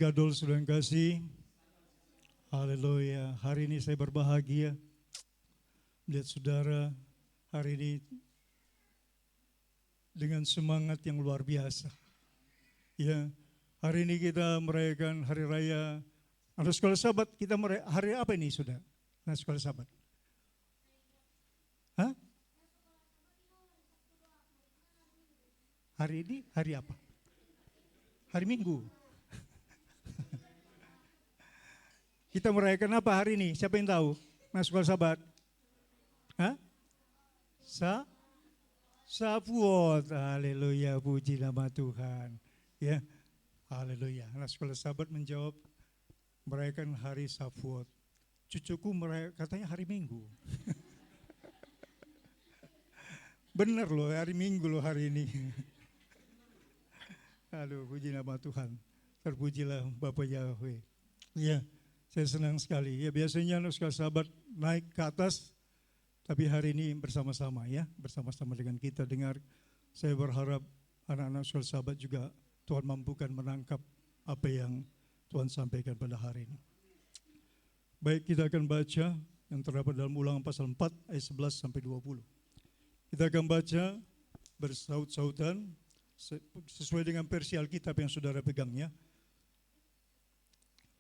Gadol sudah yang kasih, haleluya. Hari ini saya berbahagia melihat saudara hari ini dengan semangat yang luar biasa. Ya, hari ini kita merayakan hari raya anak sekolah sahabat. Kita merayakan hari apa ini sudah? Anak sekolah sahabat. Hah? Hari ini hari apa? Hari Minggu. Kita merayakan apa hari ini? Siapa yang tahu? Anak sekolah sahabat. Hah? Sapuot, haleluya, puji nama Tuhan. Ya, haleluya. Anak sekolah sahabat menjawab merayakan hari Sapuot. Cucuku katanya hari Minggu. Benar loh, hari Minggu loh hari ini. Aduh, puji nama Tuhan. Terpujilah Bapak Yahweh. Ya, saya senang sekali. Ya, biasanya anak sekolah sahabat naik ke atas, tapi hari ini bersama-sama ya, bersama-sama dengan kita dengar. Saya berharap anak-anak sekolah sahabat juga Tuhan mampukan menangkap apa yang Tuhan sampaikan pada hari ini. Baik, kita akan baca yang terdapat dalam Ulangan pasal 4 ayat 11 sampai 20. Kita akan baca bersaut-sautan sesuai dengan versi Alkitab yang saudara pegang ya.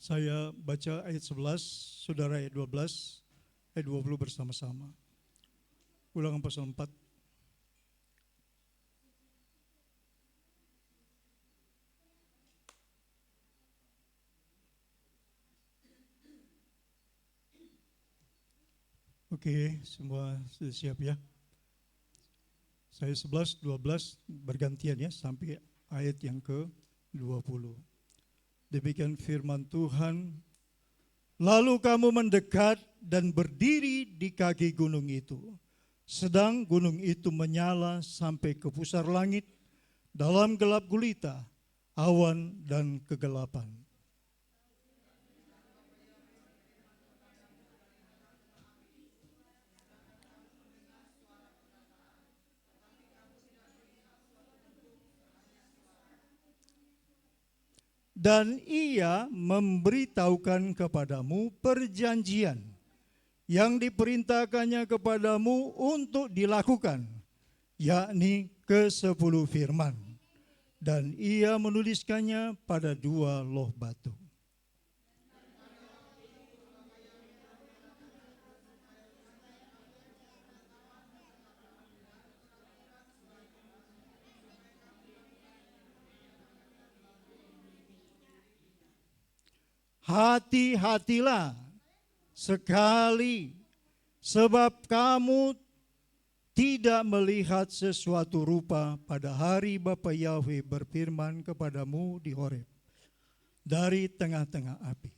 Saya baca ayat 11, saudara ayat 12, ayat 20 bersama-sama. Ulangan pasal 4. Oke, semua sudah siap ya. Saya 11, 12 bergantian ya sampai ayat yang ke-20. Demikian firman Tuhan. Lalu kamu mendekat dan berdiri di kaki gunung itu. Sedang gunung itu menyala sampai ke pusar langit dalam gelap gulita, awan dan kegelapan. Dan ia memberitahukan kepadamu perjanjian yang diperintahkannya kepadamu untuk dilakukan, yakni ke-10 firman. Dan ia menuliskannya pada 2 loh batu. Hati-hatilah sekali, sebab kamu tidak melihat sesuatu rupa pada hari Bapa Yahweh berfirman kepadamu di Horeb dari tengah-tengah api.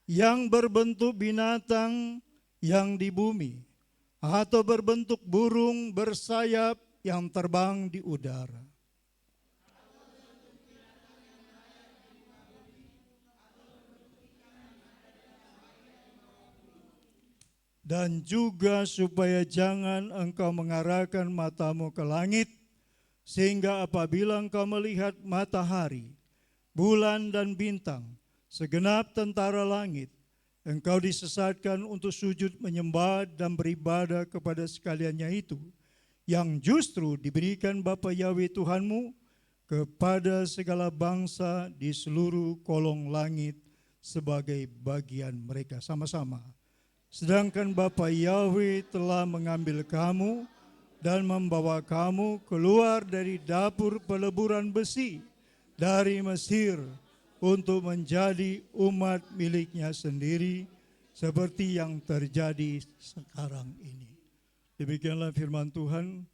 Yang berbentuk binatang yang di bumi, atau berbentuk burung bersayap yang terbang di udara. Dan juga supaya jangan engkau mengarahkan matamu ke langit, sehingga apabila engkau melihat matahari, bulan dan bintang, segenap tentara langit, engkau disesatkan untuk sujud menyembah dan beribadah kepada sekaliannya itu, yang justru diberikan Bapa Yahweh Tuhanmu kepada segala bangsa di seluruh kolong langit sebagai bagian mereka. Sama-sama. Sedangkan Bapa Yahweh telah mengambil kamu dan membawa kamu keluar dari dapur peleburan besi dari Mesir, untuk menjadi umat miliknya sendiri seperti yang terjadi sekarang ini. Demikianlah firman Tuhan.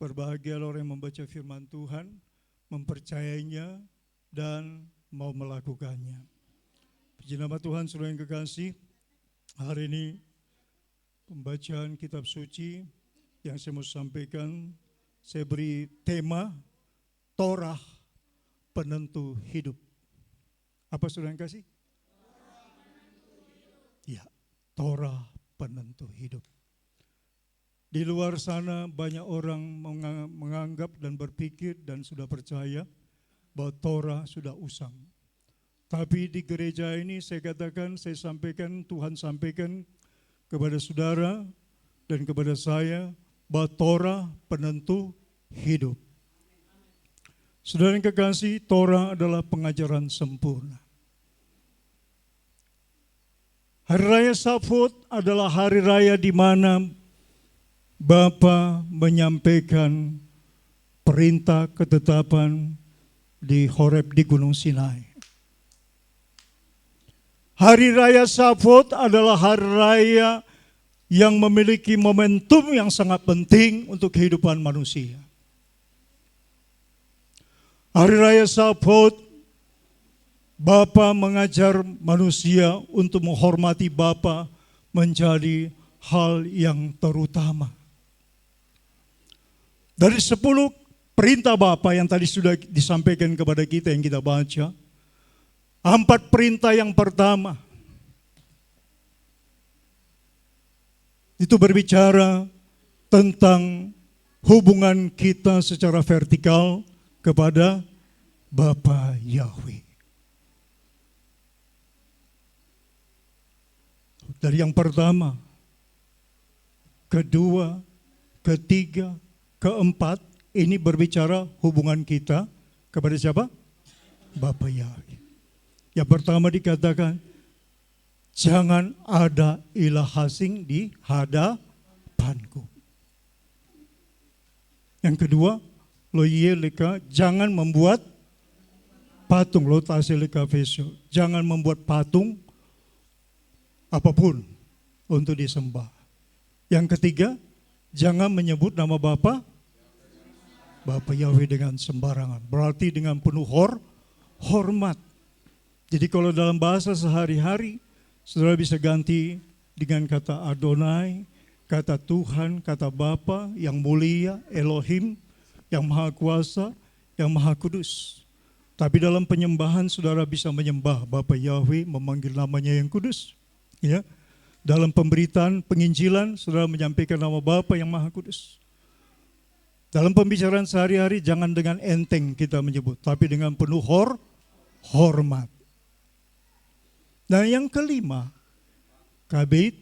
Berbahagialah orang yang membaca firman Tuhan, mempercayainya dan mau melakukannya. Puji nama Tuhan, saudara yang kekasih. Hari ini pembacaan kitab suci yang saya mau sampaikan, saya beri tema Torah penentu hidup. Apa saudara yang kasih? Ya, Torah penentu hidup. Di luar sana banyak orang menganggap dan berpikir dan sudah percaya bahwa Torah sudah usang. Tapi di gereja ini saya sampaikan, Tuhan sampaikan kepada saudara dan kepada saya bahwa Torah penentu hidup. Saudara yang kekasih, Torah adalah pengajaran sempurna. Hari Raya Shavuot adalah hari raya di mana Bapa menyampaikan perintah ketetapan di Horeb di Gunung Sinai. Hari Raya Shavuot adalah hari raya yang memiliki momentum yang sangat penting untuk kehidupan manusia. Hari Raya Shavuot, Bapa mengajar manusia untuk menghormati Bapa menjadi hal yang terutama. Dari 10 perintah Bapa yang tadi sudah disampaikan kepada kita yang kita baca, 4 perintah yang pertama itu berbicara tentang hubungan kita secara vertikal kepada Bapa Yahweh. Dari yang pertama, kedua, ketiga, keempat, ini berbicara hubungan kita kepada siapa? Bapa Yahweh. Yang pertama dikatakan, jangan ada ilah asing di hadapanku. Yang kedua, lo leka, jangan membuat patung, lo leka fesyo, jangan membuat patung apapun untuk disembah. Yang ketiga, jangan menyebut nama Bapa Yahweh dengan sembarangan. Berarti dengan penuh hormat. Jadi kalau dalam bahasa sehari-hari, saudara bisa ganti dengan kata Adonai, kata Tuhan, kata Bapa yang mulia, Elohim, yang maha kuasa, yang maha kudus. Tapi dalam penyembahan saudara bisa menyembah Bapa Yahweh, memanggil namanya yang kudus. Ya, dalam pemberitaan penginjilan saudara menyampaikan nama Bapa yang Maha Kudus. Dalam pembicaraan sehari-hari jangan dengan enteng kita menyebut, tapi dengan penuh hormat. Dan yang kelima, kabit.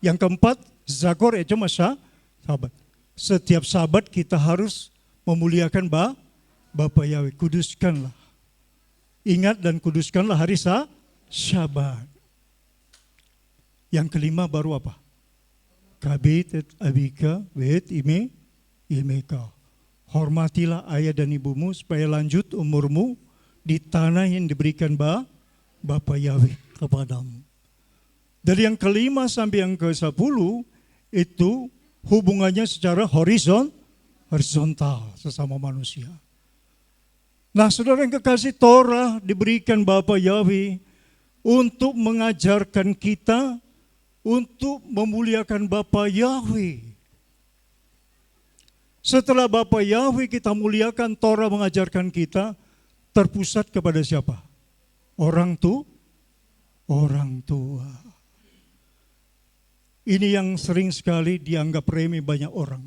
Yang keempat, zakor cuma sabat. Setiap sabat kita harus memuliakan Bapa Yahweh. Kuduskanlah. Ingat dan kuduskanlah hari Syabat. Yang kelima baru apa? Kabit et abika wet imeka. Hormatilah ayah dan ibumu supaya lanjut umurmu di tanah yang diberikan Bapa Yahweh kepadamu. Dari yang kelima sampai yang ke-10 itu hubungannya secara horizontal sesama manusia. Nah, saudara yang kekasih, Torah diberikan Bapa Yahweh untuk mengajarkan kita untuk memuliakan Bapa Yahweh. Setelah Bapa Yahweh kita muliakan, Torah mengajarkan kita terpusat kepada siapa? Orang tua. Ini yang sering sekali dianggap remeh banyak orang.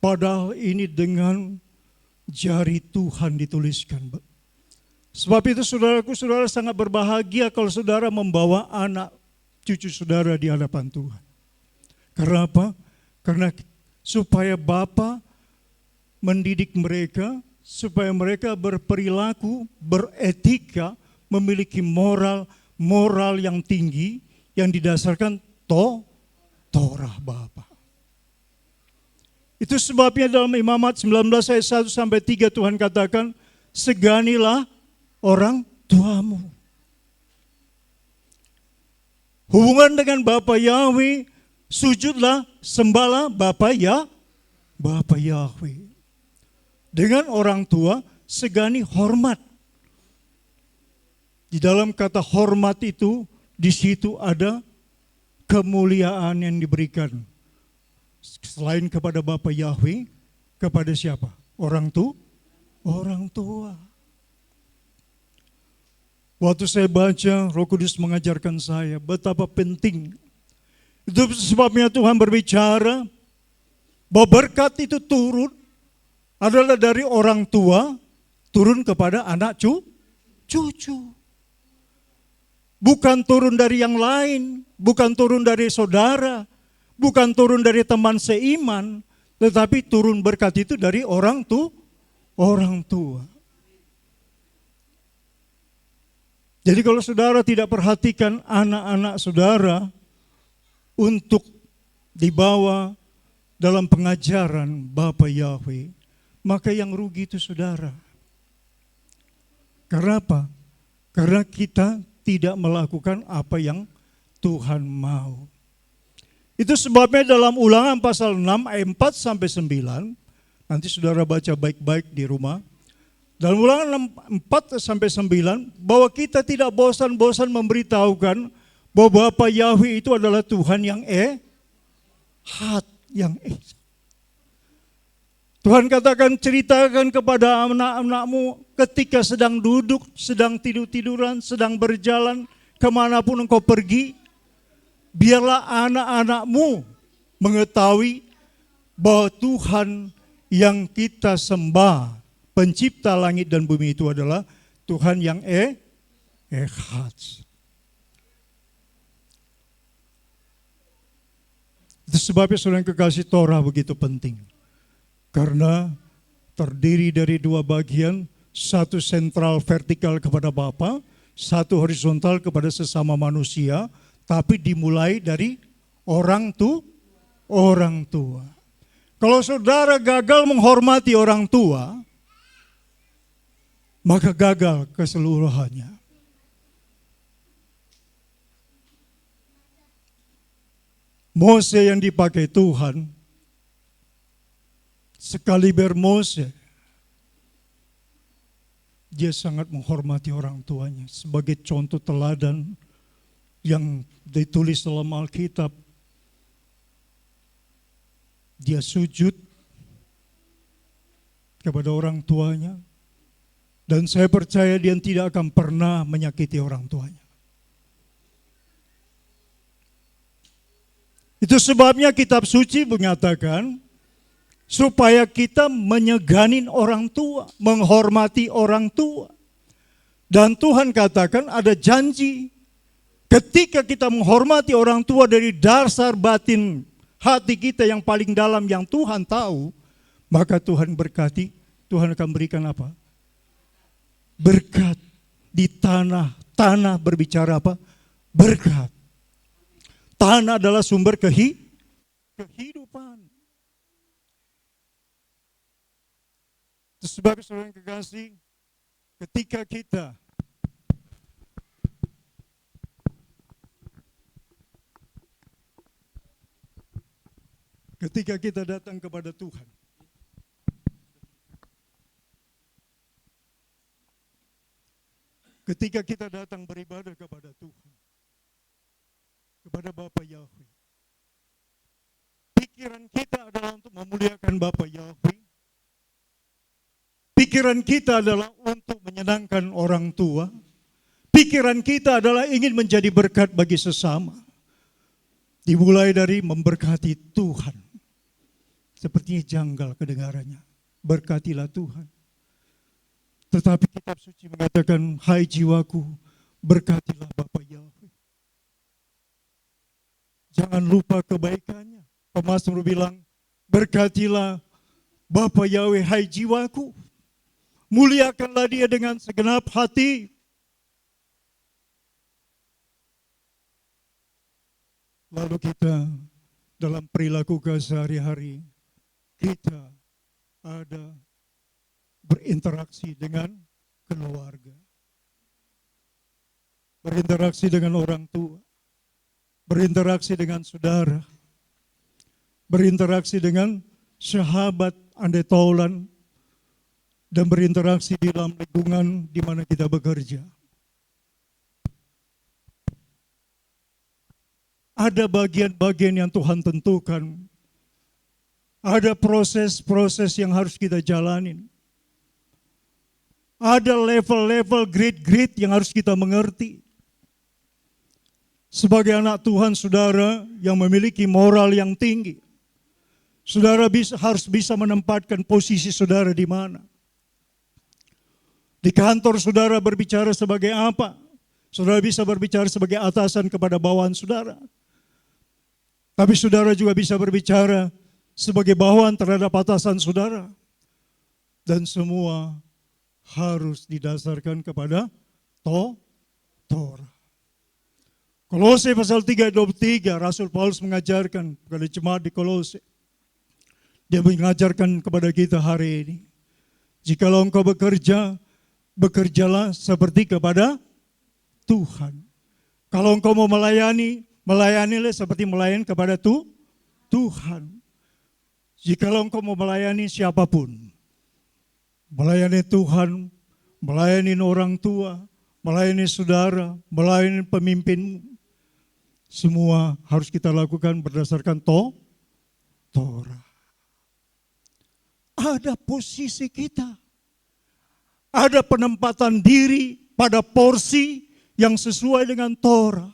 Padahal ini dengan jari Tuhan dituliskan. Sebab itu saudaraku, saudara sangat berbahagia kalau saudara membawa anak cucu saudara di hadapan Tuhan. Kenapa? Karena supaya Bapa mendidik mereka, supaya mereka berperilaku, beretika, memiliki moral yang tinggi, yang didasarkan Torah Bapa. Itu sebabnya dalam Imamat 19 ayat 1 sampai 3 Tuhan katakan, seganilah orang tuamu. Hubungan dengan Bapa Yahweh, sujudlah, sembahlah Bapa Yahweh. Dengan orang tua, segani hormat. Di dalam kata hormat itu, di situ ada kemuliaan yang diberikan. Selain kepada Bapa Yahweh, kepada siapa? Orang tua. Waktu saya baca, Roh Kudus mengajarkan saya betapa penting Itu sebabnya Tuhan berbicara bahwa berkat itu turun adalah dari orang tua turun kepada anak cucu. Bukan turun dari yang lain, bukan turun dari saudara, bukan turun dari teman seiman, tetapi turun berkat itu dari orang tua. Jadi kalau saudara tidak perhatikan anak-anak saudara untuk dibawa dalam pengajaran Bapa Yahweh, maka yang rugi itu saudara. Karena apa? Karena kita tidak melakukan apa yang Tuhan mau. Itu sebabnya dalam Ulangan pasal 6 ayat 4 sampai 9, nanti saudara baca baik-baik di rumah. Dalam Ulangan 4 sampai 9, bahwa kita tidak bosan-bosan memberitahukan bahwa Bapa Yahweh itu adalah Tuhan yang yang esa. Tuhan katakan, ceritakan kepada anak-anakmu ketika sedang duduk, sedang tidur-tiduran, sedang berjalan, kemanapun engkau pergi, biarlah anak-anakmu mengetahui bahwa Tuhan yang kita sembah, pencipta langit dan bumi itu adalah Tuhan yang Echad. Itu sebabnya saudara yang kekasih, Torah begitu penting. Karena terdiri dari dua bagian, satu sentral vertikal kepada Bapa, satu horizontal kepada sesama manusia, tapi dimulai dari orang tua. Kalau saudara gagal menghormati orang tua, maka gagal keseluruhannya. Mose yang dipakai Tuhan, sekaliber Mose, dia sangat menghormati orang tuanya sebagai contoh teladan yang ditulis dalam Alkitab. Dia sujud kepada orang tuanya, dan saya percaya dia tidak akan pernah menyakiti orang tuanya. Itu sebabnya kitab suci mengatakan supaya kita menyeganin orang tua, menghormati orang tua. Dan Tuhan katakan ada janji, ketika kita menghormati orang tua dari dasar batin hati kita yang paling dalam yang Tuhan tahu, maka Tuhan berkati, Tuhan akan berikan apa? Berkat di tanah. Tanah berbicara apa? Berkat. Tanah adalah sumber kehidupan. Sebab saudara yang kekasih, ketika kita datang kepada Tuhan, ketika kita datang beribadah kepada Tuhan, kepada Bapa Yahweh, pikiran kita adalah untuk memuliakan Bapa Yahweh. Pikiran kita adalah untuk menyenangkan orang tua. Pikiran kita adalah ingin menjadi berkat bagi sesama. Dimulai dari memberkati Tuhan. Sepertinya janggal kedengarannya. Berkatilah Tuhan. Tetapi kitab suci mengatakan, hai jiwaku, berkatilah Bapa Yahweh. Jangan lupa kebaikannya. Pemazmur bilang, berkatilah Bapa Yahweh, hai jiwaku. Muliakanlah dia dengan segenap hati. Lalu kita dalam perilaku kesehari-hari, kita ada berinteraksi dengan keluarga. Berinteraksi dengan orang tua. Berinteraksi dengan saudara. Berinteraksi dengan sahabat andai taulan. Dan berinteraksi di dalam lingkungan di mana kita bekerja. Ada bagian-bagian yang Tuhan tentukan. Ada proses-proses yang harus kita jalanin. Ada level-level grade-grade yang harus kita mengerti. Sebagai anak Tuhan, saudara yang memiliki moral yang tinggi, saudara harus bisa menempatkan posisi saudara di mana. Di kantor saudara berbicara sebagai apa? Saudara bisa berbicara sebagai atasan kepada bawahan saudara. Tapi saudara juga bisa berbicara sebagai bawahan terhadap atasan saudara. Dan semua harus didasarkan kepada Torah. Kolose pasal 3 ayat 23, Rasul Paulus mengajarkan kepada jemaat di Kolose. Dia mengajarkan kepada kita hari ini. Jikalau engkau bekerja, bekerjalah seperti kepada Tuhan. Kalau engkau mau melayani, melayanilah seperti melayani kepada Tuhan. Jikalau engkau mau melayani siapapun, melayani Tuhan, melayani orang tua, melayani saudara, melayani pemimpin, semua harus kita lakukan berdasarkan Torah. Ada posisi kita, ada penempatan diri pada porsi yang sesuai dengan Torah.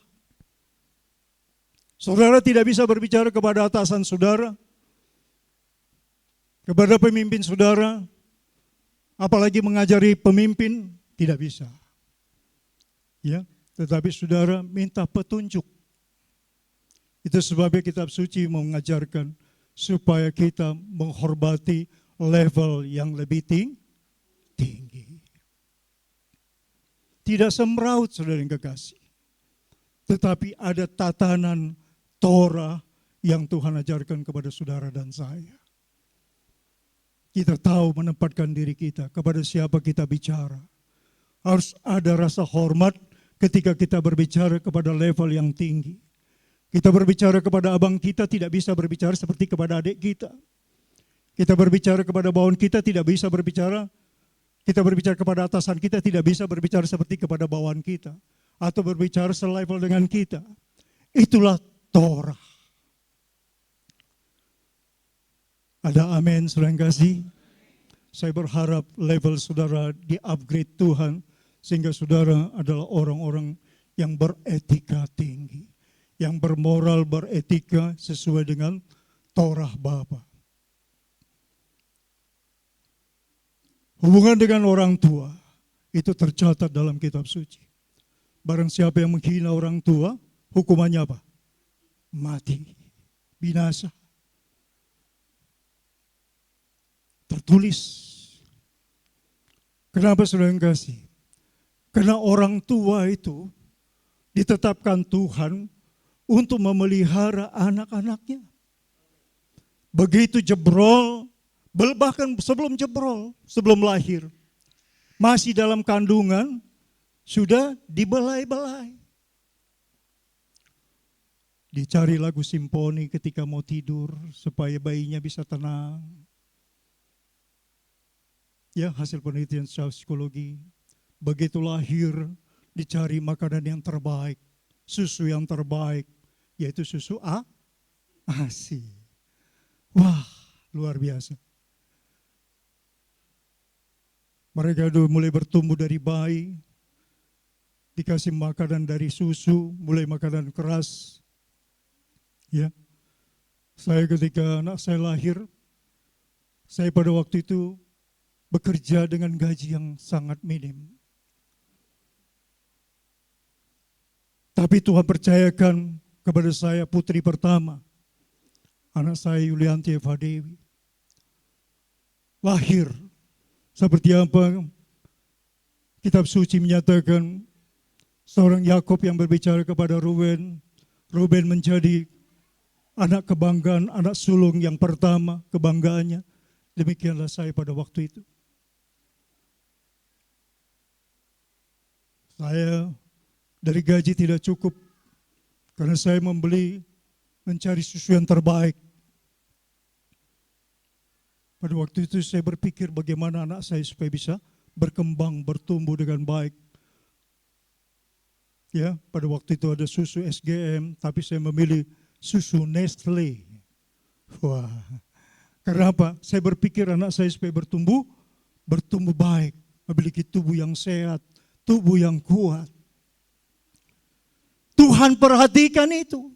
Saudara tidak bisa berbicara kepada atasan saudara, kepada pemimpin saudara, apalagi mengajari pemimpin, tidak bisa. Ya, tetapi saudara minta petunjuk. Itu sebabnya kitab suci mengajarkan supaya kita menghormati level yang lebih tinggi. Tidak semraut, saudara yang kekasih. Tetapi ada tatanan Torah yang Tuhan ajarkan kepada saudara dan saya. Kita tahu menempatkan diri kita kepada siapa kita bicara. Harus ada rasa hormat ketika kita berbicara kepada level yang tinggi. Kita berbicara kepada abang kita tidak bisa berbicara seperti kepada adik kita. Kita berbicara kepada bawahan kita tidak bisa berbicara. Kita berbicara kepada atasan kita tidak bisa berbicara seperti kepada bawahan kita. Atau berbicara selevel dengan kita. Itulah Torah. Ada amin, saudara yang kasih. Saya berharap level saudara di-upgrade Tuhan. Sehingga saudara adalah orang-orang yang beretika tinggi. Yang bermoral, beretika sesuai dengan Torah Bapa. Hubungan dengan orang tua itu tercatat dalam kitab suci. Barang siapa yang menghina orang tua, hukumannya apa? Mati, binasa. Tertulis. Kenapa saudara yang kasih? Karena orang tua itu ditetapkan Tuhan untuk memelihara anak-anaknya. Begitu jebrol, bahkan sebelum jebrol, sebelum lahir, masih dalam kandungan, sudah dibelai-belai. Dicari lagu simfoni ketika mau tidur, supaya bayinya bisa tenang. Ya, hasil penelitian secara psikologi. Begitu lahir, dicari makanan yang terbaik, susu yang terbaik, yaitu susu ASI. Wah, luar biasa. Mereka mulai bertumbuh dari bayi, dikasih makanan dari susu, mulai makanan keras. Ya, saya ketika anak saya lahir, saya pada waktu itu bekerja dengan gaji yang sangat minim. Tapi Tuhan percayakan kepada saya putri pertama, anak saya Yulianti Eva Dewi. Lahir seperti apa kitab suci menyatakan, seorang Yakob yang berbicara kepada Ruben. Ruben menjadi anak kebanggaan, anak sulung yang pertama, kebanggaannya. Demikianlah saya pada waktu itu. Saya dari gaji tidak cukup, karena saya mencari susu yang terbaik. Pada waktu itu saya berpikir bagaimana anak saya supaya bisa berkembang, bertumbuh dengan baik. Ya, pada waktu itu ada susu SGM, tapi saya memilih susu Nestle. Wah, karena apa? Saya berpikir anak saya supaya bertumbuh baik, memiliki tubuh yang sehat, tubuh yang kuat. Tuhan perhatikan itu.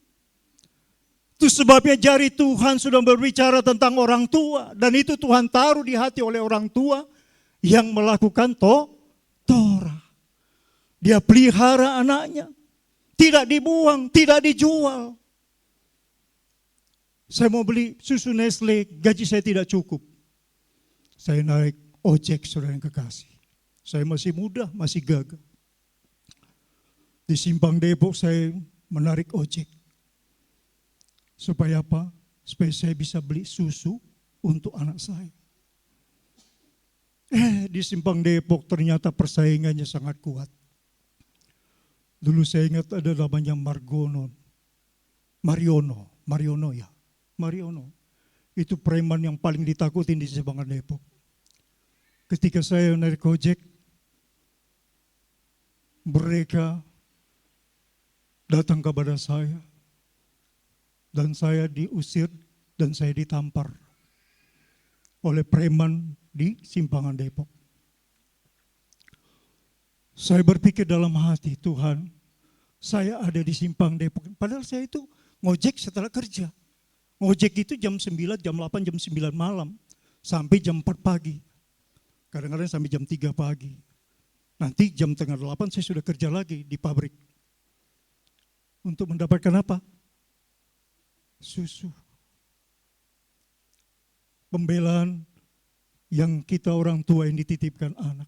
Itu sebabnya jari Tuhan sudah berbicara tentang orang tua. Dan itu Tuhan taruh di hati oleh orang tua yang melakukan Torah. Dia pelihara anaknya. Tidak dibuang, tidak dijual. Saya mau beli susu Nestle, gaji saya tidak cukup. Saya naik ojek, saudara yang kekasih. Saya masih muda, masih gagah. Di Simpang Depok saya menarik ojek. Supaya apa? Supaya saya bisa beli susu untuk anak saya. Di Simpang Depok ternyata persaingannya sangat kuat. Dulu saya ingat ada namanya Mariono ya. Mariono. Itu preman yang paling ditakutin di Simpang Depok. Ketika saya naik ojek, mereka datang kepada saya. Dan saya diusir dan saya ditampar oleh preman di Simpangan Depok. Saya berpikir dalam hati, Tuhan, saya ada di Simpang Depok. Padahal saya itu ngojek setelah kerja. Ngojek itu jam 9, jam 8, jam 9 malam. Sampai jam 4 pagi. Kadang-kadang sampai jam 3 pagi. Nanti jam tengah 8 saya sudah kerja lagi di pabrik. Untuk mendapatkan apa? Susu. Pembelaan yang kita orang tua yang dititipkan anak.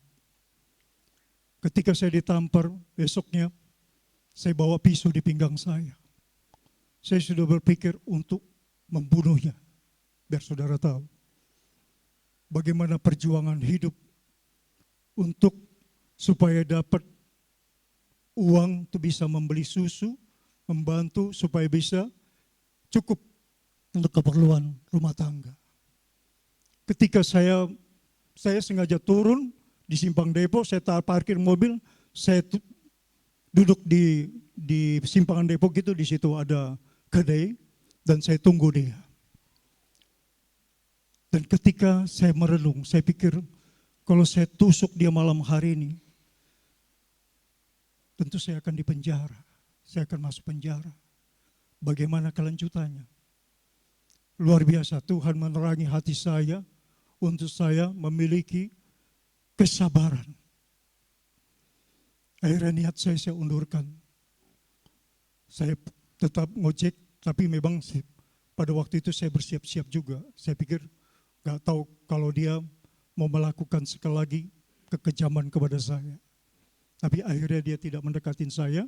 Ketika saya ditampar, besoknya saya bawa pisau di pinggang saya. Saya sudah berpikir untuk membunuhnya. Biar saudara tahu bagaimana perjuangan hidup untuk supaya dapat uang untuk bisa membeli susu, membantu supaya bisa cukup untuk keperluan rumah tangga. Ketika saya sengaja turun di Simpang Depok, saya parkir mobil, saya duduk di Simpangan Depok itu, di situ ada kedai dan saya tunggu dia. Dan ketika saya merenung, saya pikir kalau saya tusuk dia malam hari ini, tentu saya akan dipenjara, saya akan masuk penjara. Bagaimana kelanjutannya? Luar biasa, Tuhan menerangi hati saya untuk saya memiliki kesabaran. Akhirnya niat saya undurkan. Saya tetap ngojek, tapi memang pada waktu itu saya bersiap-siap juga. Saya pikir gak tahu kalau dia mau melakukan sekali lagi kekejaman kepada saya. Tapi akhirnya dia tidak mendekatin saya.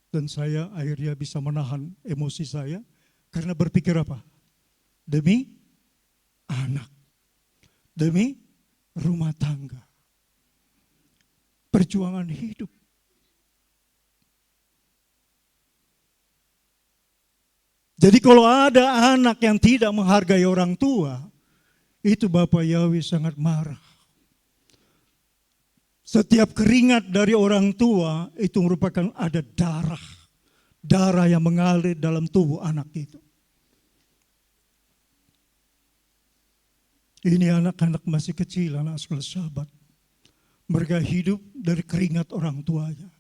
Dan saya akhirnya bisa menahan emosi saya karena berpikir apa? Demi anak, demi rumah tangga, perjuangan hidup. Jadi kalau ada anak yang tidak menghargai orang tua, itu Bapak Yahweh sangat marah. Setiap keringat dari orang tua itu merupakan ada darah yang mengalir dalam tubuh anak itu. Ini anak-anak masih kecil, anak sekolah sahabat. Mereka hidup dari keringat orang tuanya.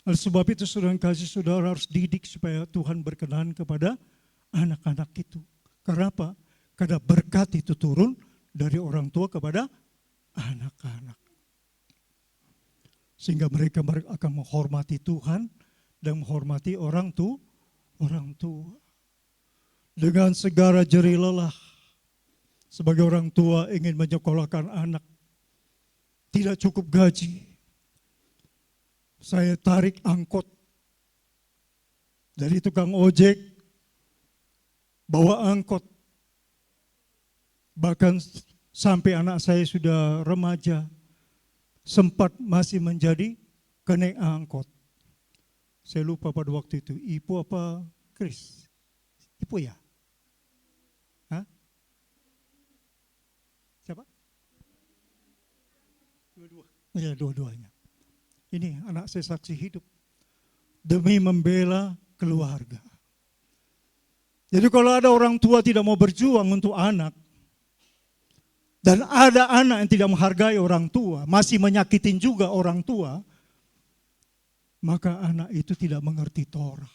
Oleh sebab itu saudara harus didik supaya Tuhan berkenan kepada anak-anak itu. Karena apa? Karena berkat itu turun dari orang tua kepada anak-anak. Sehingga mereka akan menghormati Tuhan dan menghormati orang tua. Dengan segala jerih lelah, sebagai orang tua ingin menyekolahkan anak, tidak cukup gaji. Saya tarik angkot dari tukang ojek, bawa angkot. Bahkan sampai anak saya sudah remaja, sempat masih menjadi kenaik angkot. Saya lupa pada waktu itu, Ibu apa Kris? Ibu ya? Hah? Siapa? Dua-dua. Ya, dua-duanya. Ini anak saya saksi hidup. Demi membela keluarga. Jadi kalau ada orang tua tidak mau berjuang untuk anak, dan ada anak yang tidak menghargai orang tua, masih menyakitin juga orang tua, maka anak itu tidak mengerti Torah.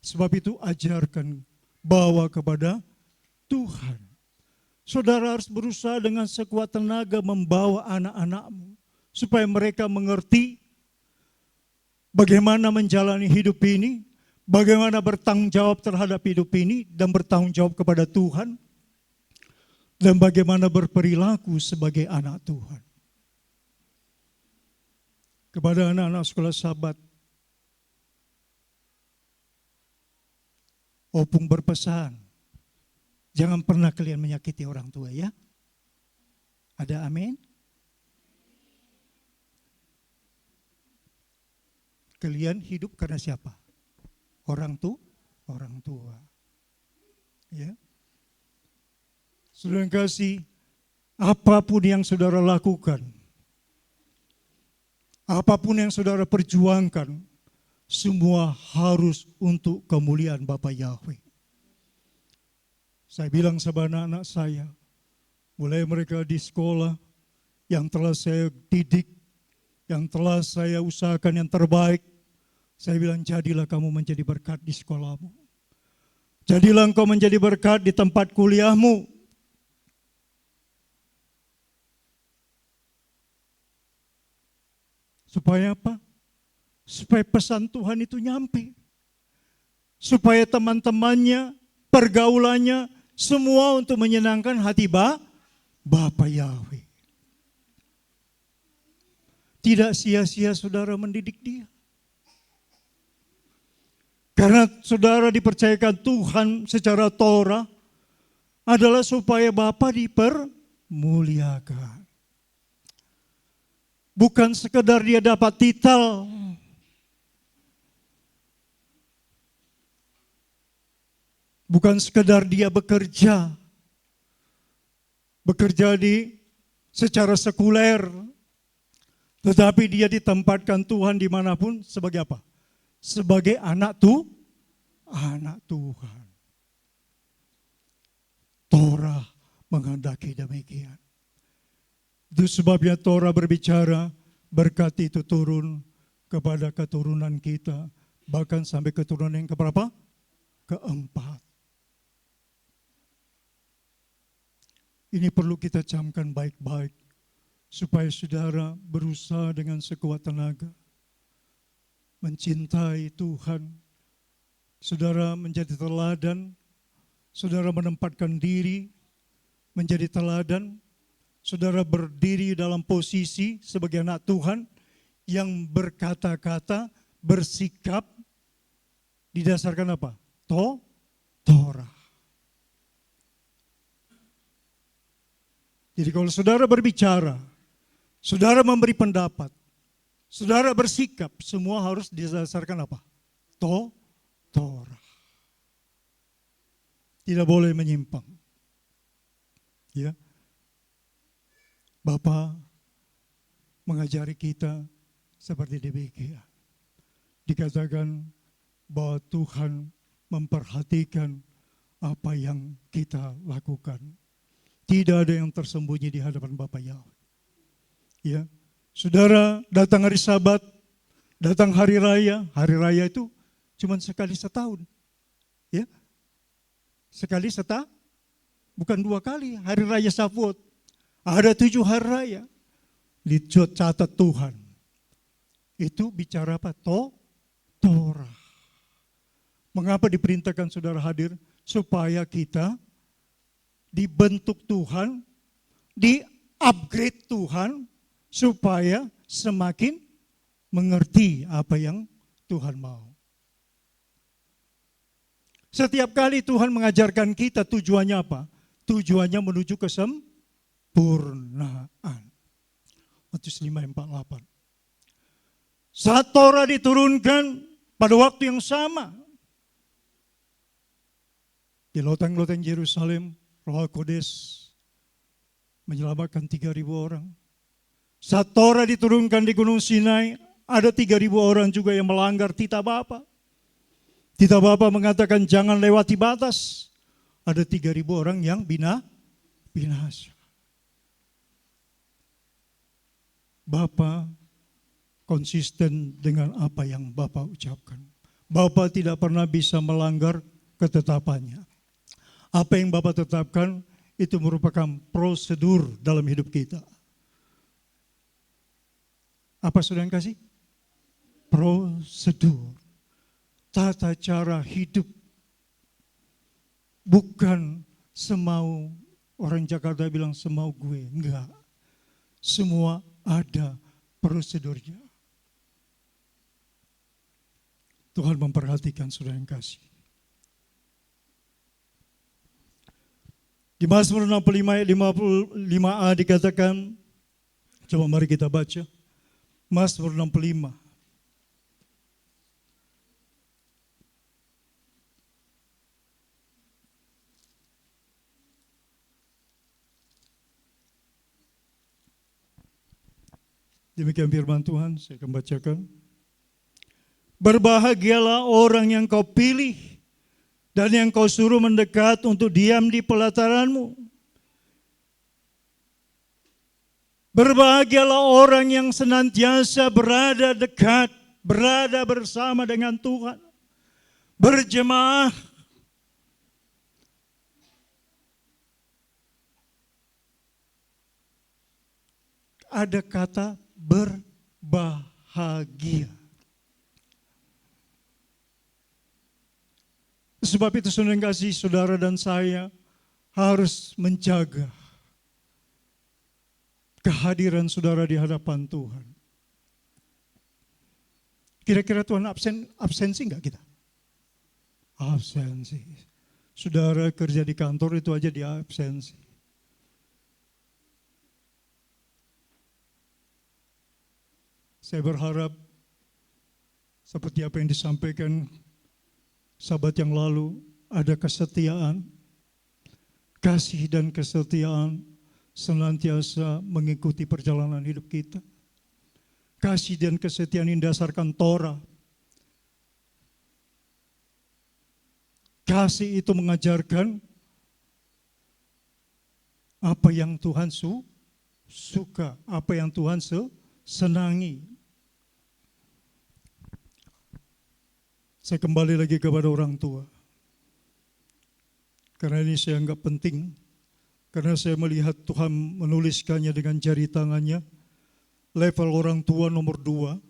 Sebab itu ajarkan, bawa kepada Tuhan. Saudara harus berusaha dengan sekuat tenaga membawa anak-anakmu, supaya mereka mengerti bagaimana menjalani hidup ini, bagaimana bertanggung jawab terhadap hidup ini, dan bertanggung jawab kepada Tuhan, dan bagaimana berperilaku sebagai anak Tuhan. Kepada anak-anak sekolah Sabat, Opung berpesan, jangan pernah kalian menyakiti orang tua ya. Ada amin? Kalian hidup karena siapa? Orang tua. Ya. Saudara kasih, apapun yang saudara lakukan, apapun yang saudara perjuangkan, semua harus untuk kemuliaan Bapa Yahweh. Saya bilang sama anak-anak saya, mulai mereka di sekolah, yang telah saya didik, yang telah saya usahakan yang terbaik, saya bilang jadilah kamu menjadi berkat di sekolahmu. Jadilah engkau menjadi berkat di tempat kuliahmu. Supaya apa? Supaya pesan Tuhan itu nyampe. Supaya teman-temannya, pergaulannya, semua untuk menyenangkan hati Bapa Yahweh. Tidak sia-sia saudara mendidik dia. Karena saudara dipercayakan Tuhan secara Torah adalah supaya Bapa dipermuliakan. Bukan sekedar dia dapat titel. Bukan sekedar dia bekerja secara sekuler, tetapi dia ditempatkan Tuhan dimanapun sebagai apa? Sebagai anak Tuhan. Torah menghendaki demikian. Itu sebabnya Torah berbicara, berkat itu turun kepada keturunan kita, bahkan sampai keturunan yang keberapa? Keempat. Ini perlu kita camkan baik-baik, supaya saudara berusaha dengan sekuat tenaga, mencintai Tuhan, saudara menjadi teladan, saudara menempatkan diri menjadi teladan, saudara berdiri dalam posisi sebagai anak Tuhan yang berkata-kata, bersikap didasarkan apa? Torah. Jadi kalau saudara berbicara, saudara memberi pendapat, saudara bersikap, semua harus didasarkan apa? Torah. Tidak boleh menyimpang. Ya. Bapa mengajari kita seperti demikian. Dikatakan bahwa Tuhan memperhatikan apa yang kita lakukan. Tidak ada yang tersembunyi di hadapan Bapa Yahweh. Ya, saudara datang hari Sabat, datang hari raya itu cuma sekali setahun. Ya, sekali bukan 2 kali. Hari raya Shavuot, ada 7 hari raya. Dicatat Tuhan. Itu bicara apa? Torah. Mengapa diperintahkan saudara hadir? Supaya kita dibentuk Tuhan, di-upgrade Tuhan, supaya semakin mengerti apa yang Tuhan mau. Setiap kali Tuhan mengajarkan kita, tujuannya apa? Tujuannya menuju kesempurnaan. Matius 5:48. Saat Torah diturunkan pada waktu yang sama, di loteng-loteng Yerusalem, Roh Kudus menyelamatkan 3.000 orang. Saat Torah diturunkan di Gunung Sinai, ada 3.000 orang juga yang melanggar titah Bapa. Titah Bapa mengatakan jangan lewati batas. Ada 3.000 orang yang binasa. Bapa konsisten dengan apa yang Bapak ucapkan. Bapak tidak pernah bisa melanggar ketetapannya. Apa yang Bapak tetapkan itu merupakan prosedur dalam hidup kita. Apa saudara yang kasih? Prosedur. Tata cara hidup. Bukan semau, orang Jakarta bilang semau gue. Enggak. Semua ada prosedurnya. Tuhan memperhatikan saudara yang kasih. Di Mazmur 65 ayat 55a dikatakan, coba mari kita baca. Mazmur 65. Demikian firman Tuhan, saya akan bacakan. Berbahagialah orang yang kau pilih dan yang kau suruh mendekat untuk diam di pelataranmu. Berbahagialah orang yang senantiasa berada dekat, berada bersama dengan Tuhan. Berjemaah. Ada kata berbahagia. Sebab itu saudara kasih, saudara dan saya harus menjaga kehadiran saudara di hadapan Tuhan. Kira-kira Tuhan absensi enggak kita? Absensi. Saudara kerja di kantor itu aja dia absensi. Saya berharap seperti apa yang disampaikan sahabat yang lalu, ada kesetiaan, kasih dan kesetiaan senantiasa mengikuti perjalanan hidup kita. Kasih dan kesetiaan yang didasarkan Torah. Kasih itu mengajarkan apa yang Tuhan suka, apa yang Tuhan senangi. Saya kembali lagi kepada orang tua. Karena ini saya anggap penting. Karena saya melihat Tuhan menuliskannya dengan jari tangannya. Level orang tua nomor 2.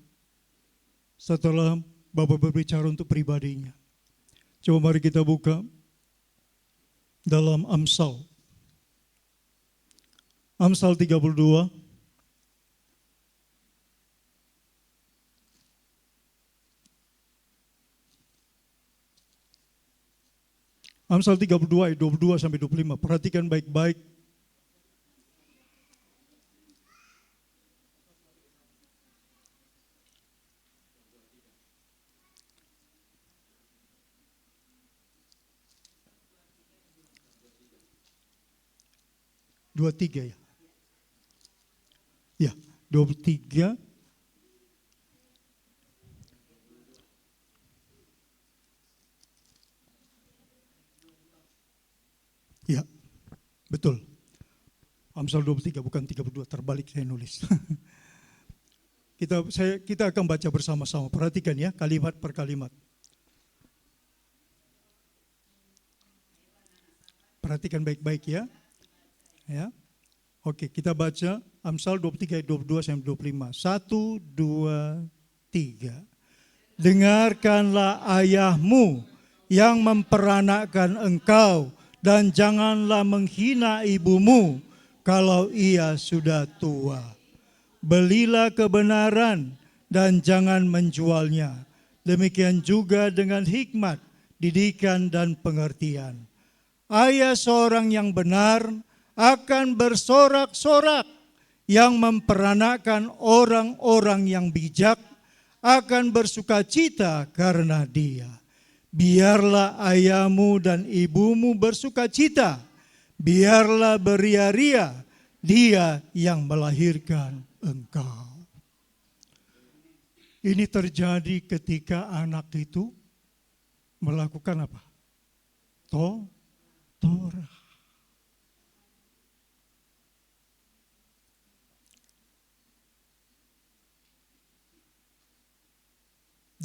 Setelah Bapak berbicara untuk pribadinya. Coba mari kita buka dalam Amsal. Amsal 32. Amsal 32 ayat 22 sampai 25. Perhatikan baik-baik. Dua tiga ya. Ya, 23. Ya, betul. Amsal 23 bukan 32, terbalik saya nulis. Kita akan baca bersama-sama. Perhatikan ya, kalimat per kalimat. Perhatikan baik-baik ya. Ya. Oke, kita baca Amsal 23 ayat 22 sampai 25. 1 2 3. Dengarkanlah ayahmu yang memperanakkan engkau, dan janganlah menghina ibumu kalau ia sudah tua. Belilah kebenaran dan jangan menjualnya. Demikian juga dengan hikmat, didikan dan pengertian. Ayah seorang yang benar akan bersorak-sorak, yang memperanakkan orang-orang yang bijak akan bersukacita karena dia. Biarlah ayahmu dan ibumu bersukacita, biarlah beria-ria dia yang melahirkan engkau. Ini terjadi ketika anak itu melakukan apa? Torah.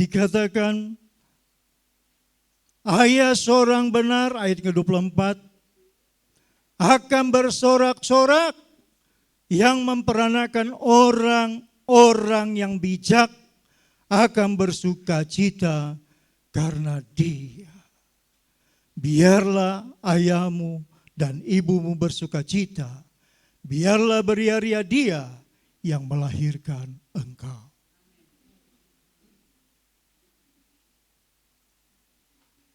dikatakan, ayah seorang benar, ayat ke-24, akan bersorak-sorak yang memperanakan orang-orang yang bijak akan bersuka cita karena dia. Biarlah ayahmu dan ibumu bersuka cita, biarlah beria-ria dia yang melahirkan engkau.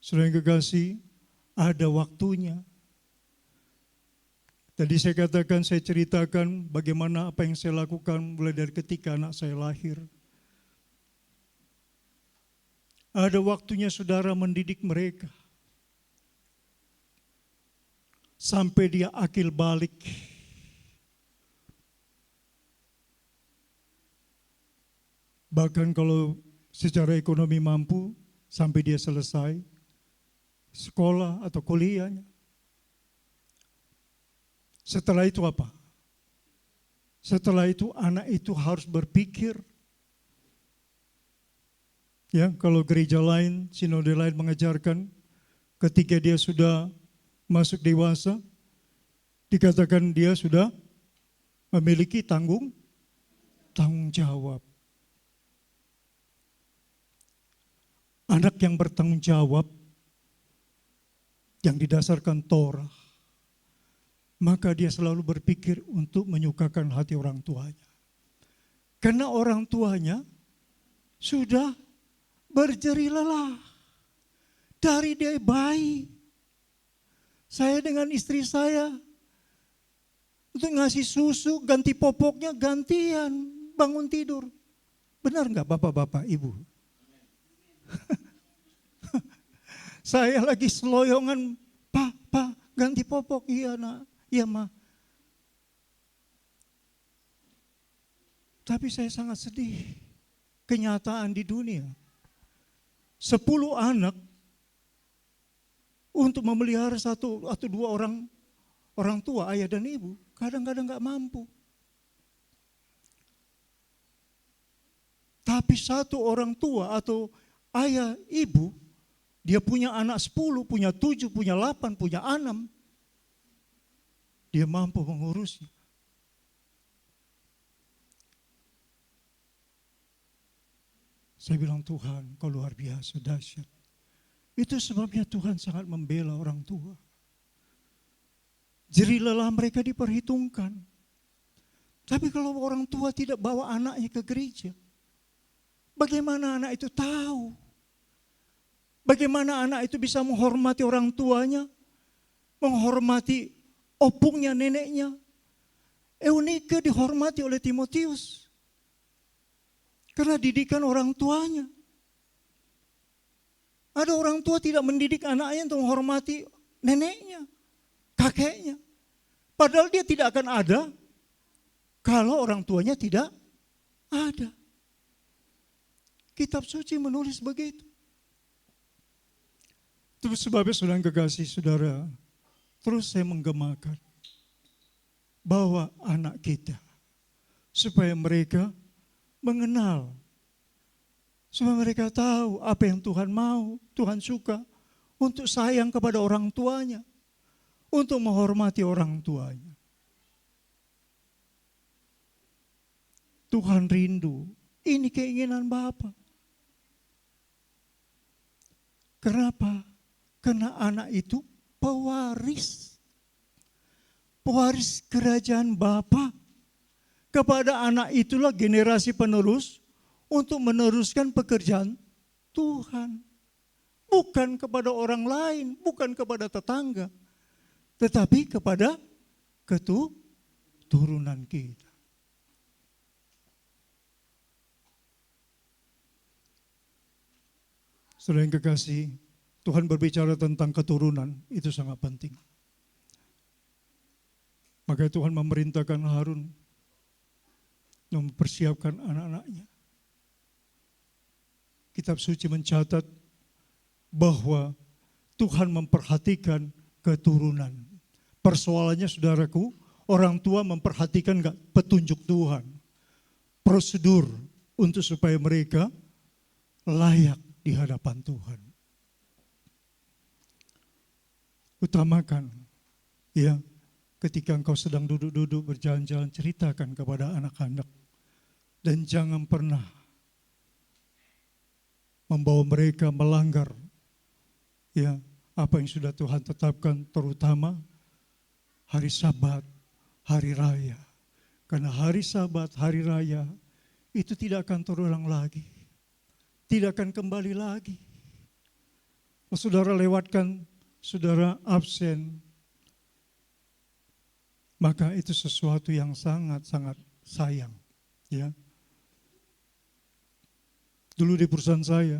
Saudara yang kekasih, ada waktunya. Tadi saya katakan, saya ceritakan bagaimana apa yang saya lakukan mulai dari ketika anak saya lahir. Ada waktunya saudara mendidik mereka. Sampai dia akil balik. Bahkan kalau secara ekonomi mampu, sampai dia selesai sekolah atau kuliahnya. Setelah itu apa? Setelah itu anak itu harus berpikir. Ya, kalau gereja lain, sinode lain mengajarkan ketika dia sudah masuk dewasa, dikatakan dia sudah memiliki tanggung jawab. Anak yang bertanggung jawab, yang didasarkan Torah, maka dia selalu berpikir untuk menyukakan hati orang tuanya. Karena orang tuanya sudah berjerih lelah dari dia bayi. Saya dengan istri saya untuk ngasih susu, ganti popoknya gantian, bangun tidur. Benar nggak bapak-bapak, ibu? Saya lagi seloyongan, Pak, ganti popok. Iya nak, iya ma. Tapi saya sangat sedih. Kenyataan di dunia. 10 anak untuk memelihara 1 atau 2 orang tua, ayah dan ibu, kadang-kadang nggak mampu. Tapi 1 orang tua atau ayah ibu, dia punya anak 10, punya 7, punya 8, punya 6. Dia mampu mengurusnya. Saya bilang, Tuhan, kau luar biasa, dahsyat. Itu sebabnya Tuhan sangat membela orang tua. Jerih lelah mereka diperhitungkan. Tapi kalau orang tua tidak bawa anaknya ke gereja, bagaimana anak itu tahu? Bagaimana anak itu bisa menghormati orang tuanya, menghormati opungnya, neneknya. Eunike dihormati oleh Timotius karena didikan orang tuanya. Ada orang tua tidak mendidik anaknya untuk menghormati neneknya, kakeknya. Padahal dia tidak akan ada kalau orang tuanya tidak ada. Kitab suci menulis begitu. Itu sebabnya saudara kekasih saudara, terus saya menggemakan bahwa anak kita, supaya mereka mengenal, supaya mereka tahu apa yang Tuhan mau, Tuhan suka, untuk sayang kepada orang tuanya, untuk menghormati orang tuanya. Tuhan rindu, ini keinginan Bapa. Kenapa? Karena anak itu pewaris. Pewaris kerajaan Bapa. Kepada anak itulah generasi penerus untuk meneruskan pekerjaan Tuhan. Bukan kepada orang lain, bukan kepada tetangga. Tetapi kepada keturunan kita. Saudara yang kekasih, Tuhan berbicara tentang keturunan, itu sangat penting. Maka Tuhan memerintahkan Harun mempersiapkan anak-anaknya. Kitab suci mencatat bahwa Tuhan memperhatikan keturunan. Persoalannya saudaraku, orang tua memperhatikan enggak petunjuk Tuhan. Prosedur untuk supaya mereka layak di hadapan Tuhan. Utamakan, ya, ketika engkau sedang duduk-duduk berjalan-jalan, ceritakan kepada anak-anak. Dan jangan pernah membawa mereka melanggar, ya, apa yang sudah Tuhan tetapkan, terutama hari Sabat, hari raya. Karena hari Sabat, hari raya itu tidak akan terulang lagi. Tidak akan kembali lagi. Kalau saudara lewatkan, saudara absen, maka itu sesuatu yang sangat-sangat sayang. Ya. Dulu di perusahaan saya,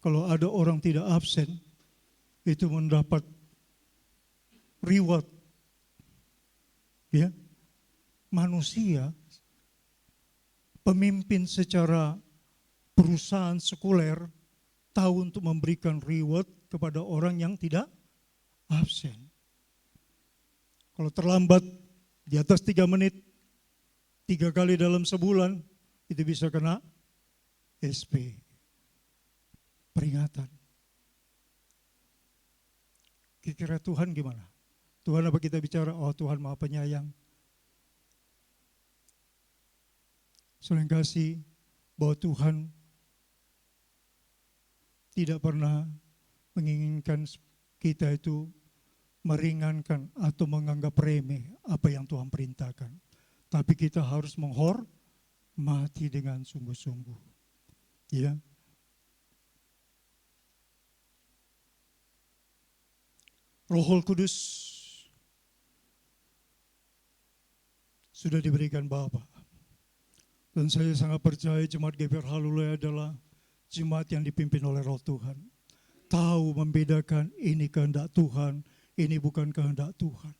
kalau ada orang tidak absen, itu mendapat reward. Ya. Manusia, pemimpin secara perusahaan sekuler, tahu untuk memberikan reward kepada orang yang tidak absen. Kalau terlambat di atas 3 menit, 3 kali dalam sebulan, itu bisa kena SP, peringatan. Kira-kira Tuhan gimana? Tuhan apa kita bicara, oh Tuhan Maha Penyayang. Saling kasih bahwa Tuhan tidak pernah menginginkan kita itu meringankan atau menganggap remeh apa yang Tuhan perintahkan. Tapi kita harus menghormati dengan sungguh-sungguh. Ya. Roh Kudus sudah diberikan Bapa. Dan saya sangat percaya jemaat GPR Halulea adalah jemaat yang dipimpin oleh Roh Tuhan. Tahu membedakan ini kehendak Tuhan, ini bukan kehendak Tuhan.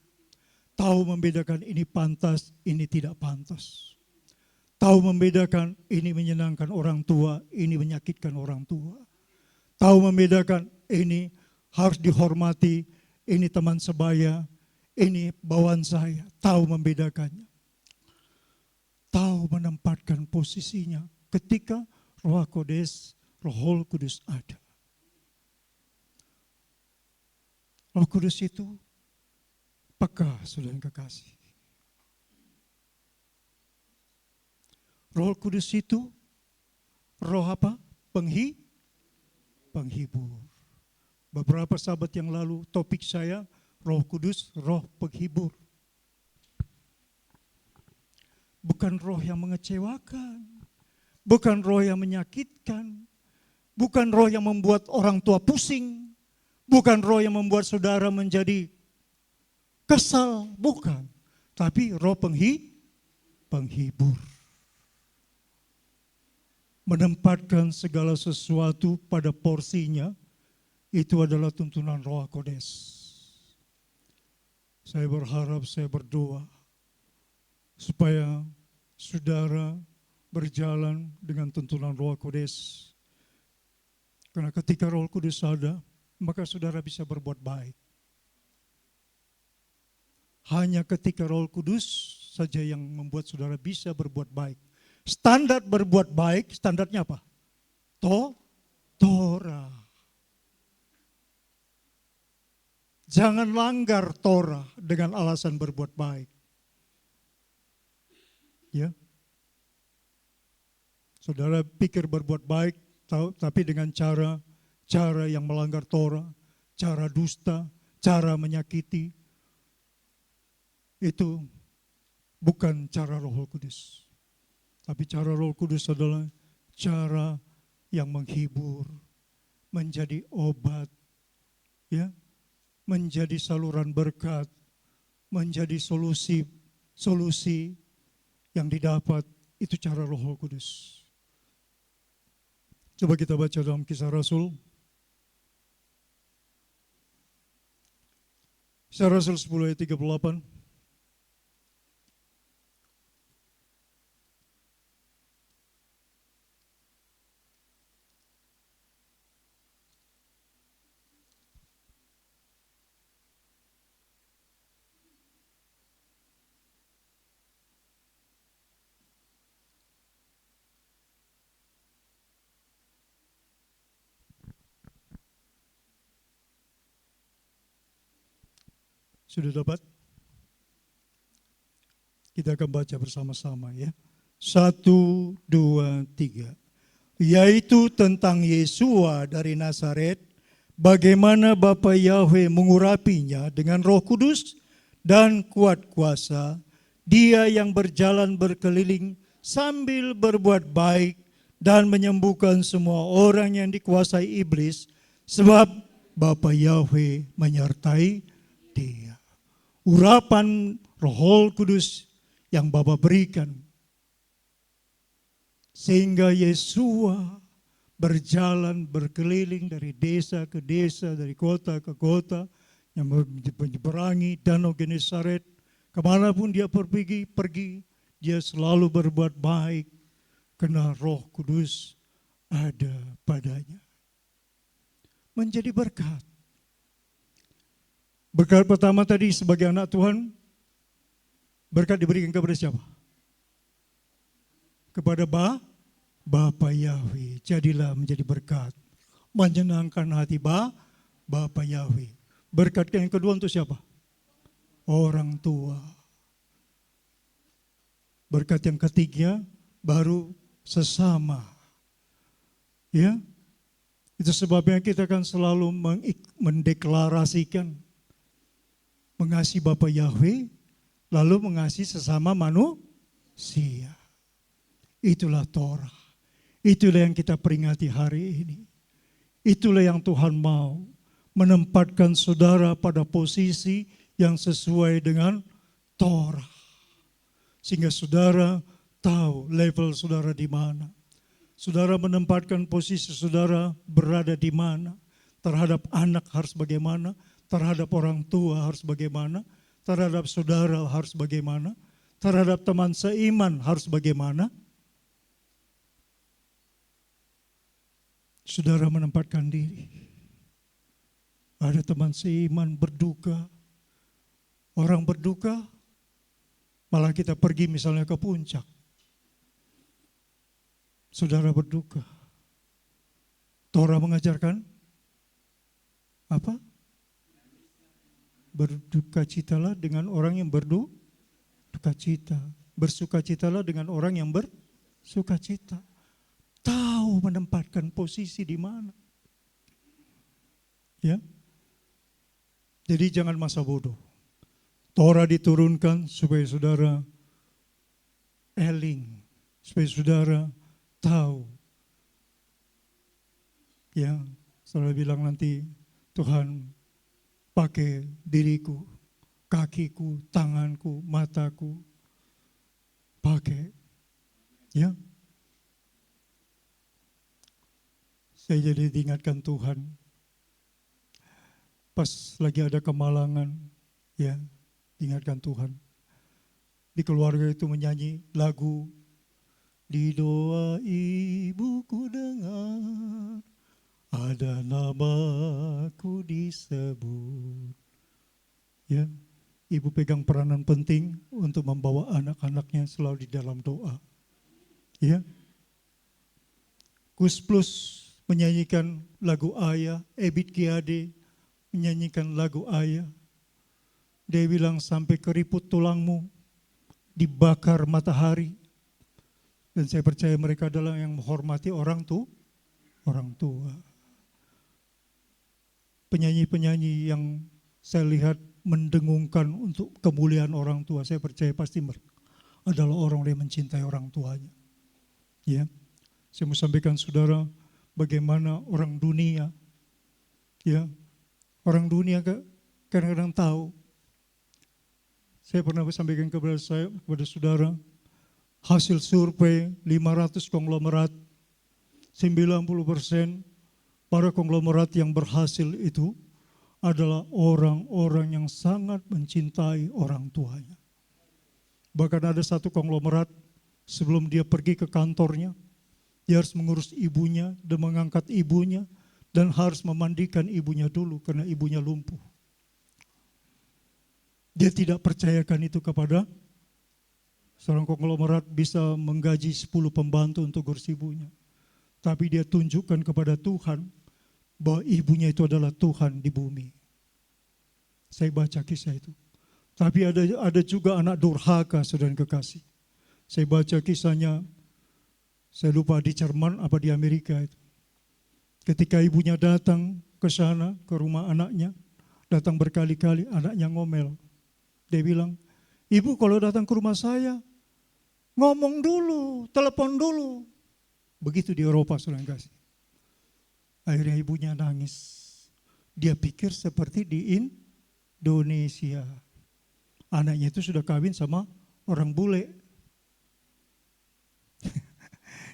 Tahu membedakan ini pantas, ini tidak pantas. Tahu membedakan ini menyenangkan orang tua, ini menyakitkan orang tua. Tahu membedakan ini harus dihormati, ini teman sebaya, ini bawaan saya. Tahu membedakannya. Tahu menempatkan posisinya ketika Roh Kudus ada. Roh Kudus itu peka, saudara yang kekasih. Roh Kudus itu roh apa? Penghibur. Beberapa sahabat yang lalu topik saya Roh Kudus, roh penghibur. Bukan roh yang mengecewakan, bukan roh yang menyakitkan, bukan roh yang membuat orang tua pusing, bukan roh yang membuat saudara menjadi kesal, bukan. Tapi roh penghibur. Menempatkan segala sesuatu pada porsinya, itu adalah tuntunan Roh Kudus. Saya berharap, saya berdoa, supaya saudara berjalan dengan tuntunan Roh Kudus. Karena ketika Roh Kudus ada, maka saudara bisa berbuat baik. Hanya ketika Roh Kudus saja yang membuat saudara bisa berbuat baik. Standar berbuat baik, standarnya apa? Torah. Jangan langgar Torah dengan alasan berbuat baik. Ya. Saudara pikir berbuat baik, tapi dengan cara yang melanggar Torah, cara dusta, cara menyakiti, itu bukan cara Roh Kudus. Tapi cara Roh Kudus adalah cara yang menghibur, menjadi obat, ya, menjadi saluran berkat, menjadi solusi yang didapat, itu cara Roh Kudus. Coba kita baca dalam Kisah Rasul. Kisah Rasul 10 ayat 38. Sudah dapat? Kita akan baca bersama-sama ya. 1, 2, 3. Yaitu tentang Yesua dari Nazaret, bagaimana Bapa Yahweh mengurapinya dengan Roh Kudus dan kuat kuasa, dia yang berjalan berkeliling sambil berbuat baik dan menyembuhkan semua orang yang dikuasai iblis, sebab Bapa Yahweh menyertai dia. Urapan Roh Kudus yang Bapa berikan, sehingga Yesua berjalan berkeliling dari desa ke desa, dari kota ke kota, yang menyeberangi Danau Genesaret. Kemanapun dia pergi, dia selalu berbuat baik karena Roh Kudus ada padanya. Menjadi berkat. Berkat pertama tadi sebagai anak Tuhan, berkat diberikan kepada siapa? Kepada Bapa Yahweh. Jadilah menjadi berkat. Menyenangkan hati Bapa Yahweh. Berkat yang kedua untuk siapa? Orang tua. Berkat yang ketiga baru sesama. Ya. Itu sebabnya kita akan selalu mendeklarasikan mengasihi Bapa Yahweh, lalu mengasihi sesama manusia. Itulah Torah. Itulah yang kita peringati hari ini. Itulah yang Tuhan mau. Menempatkan saudara pada posisi yang sesuai dengan Torah. Sehingga saudara tahu level saudara di mana. Saudara menempatkan posisi saudara berada di mana. Terhadap anak harus bagaimana. Terhadap orang tua harus bagaimana. Terhadap saudara harus bagaimana. Terhadap teman seiman harus bagaimana. Saudara menempatkan diri. Ada teman seiman berduka. Orang berduka, malah kita pergi misalnya ke puncak. Saudara berduka. Torah mengajarkan apa? Berdukacitalah dengan orang yang berduka cita. Bersukacitalah dengan orang yang bersukacita. Tahu menempatkan posisi di mana. Ya. Jadi jangan masa bodoh. Torah diturunkan supaya saudara eling, supaya saudara tahu. Ya, saudara bilang nanti Tuhan pakai diriku, kakiku, tanganku, mataku, pakai. Ya. Saya jadi diingatkan Tuhan. Pas lagi ada kemalangan, ya, diingatkan Tuhan. Di keluarga itu menyanyi lagu, di doa ibuku dengar, ada namaku disebut. Ya, ibu pegang peranan penting untuk membawa anak-anaknya selalu di dalam doa. Ya, Gus Plus menyanyikan lagu Ayah, Ebit Giade menyanyikan lagu Ayah. Dia bilang sampai keriput tulangmu dibakar matahari. Dan saya percaya mereka adalah yang menghormati orang tua. Penyanyi-penyanyi yang saya lihat mendengungkan untuk kemuliaan orang tua, saya percaya pasti mereka adalah orang yang mencintai orang tuanya. Ya, saya mau sampaikan saudara bagaimana orang dunia, ya, orang dunia kadang-kadang tahu. Saya pernah sampaikan kepada saudara, hasil survei 500 konglomerat, 90% para konglomerat yang berhasil itu adalah orang-orang yang sangat mencintai orang tuanya. Bahkan ada satu konglomerat, sebelum dia pergi ke kantornya, dia harus mengurus ibunya dan mengangkat ibunya, dan harus memandikan ibunya dulu karena ibunya lumpuh. Dia tidak percayakan itu kepada seorang konglomerat bisa menggaji 10 pembantu untuk urus ibunya. Tapi dia tunjukkan kepada Tuhan bahwa ibunya itu adalah Tuhan di bumi. Saya baca kisah itu. Tapi ada juga anak durhaka, saudara yang kekasih. Saya baca kisahnya, saya lupa di Jerman apa di Amerika itu. Ketika ibunya datang ke sana, ke rumah anaknya, datang berkali-kali, anaknya ngomel. Dia bilang, ibu kalau datang ke rumah saya, ngomong dulu, telepon dulu. Begitu di Eropa, saudara yang kekasih. Akhirnya ibunya nangis. Dia pikir seperti di Indonesia. Anaknya itu sudah kawin sama orang bule.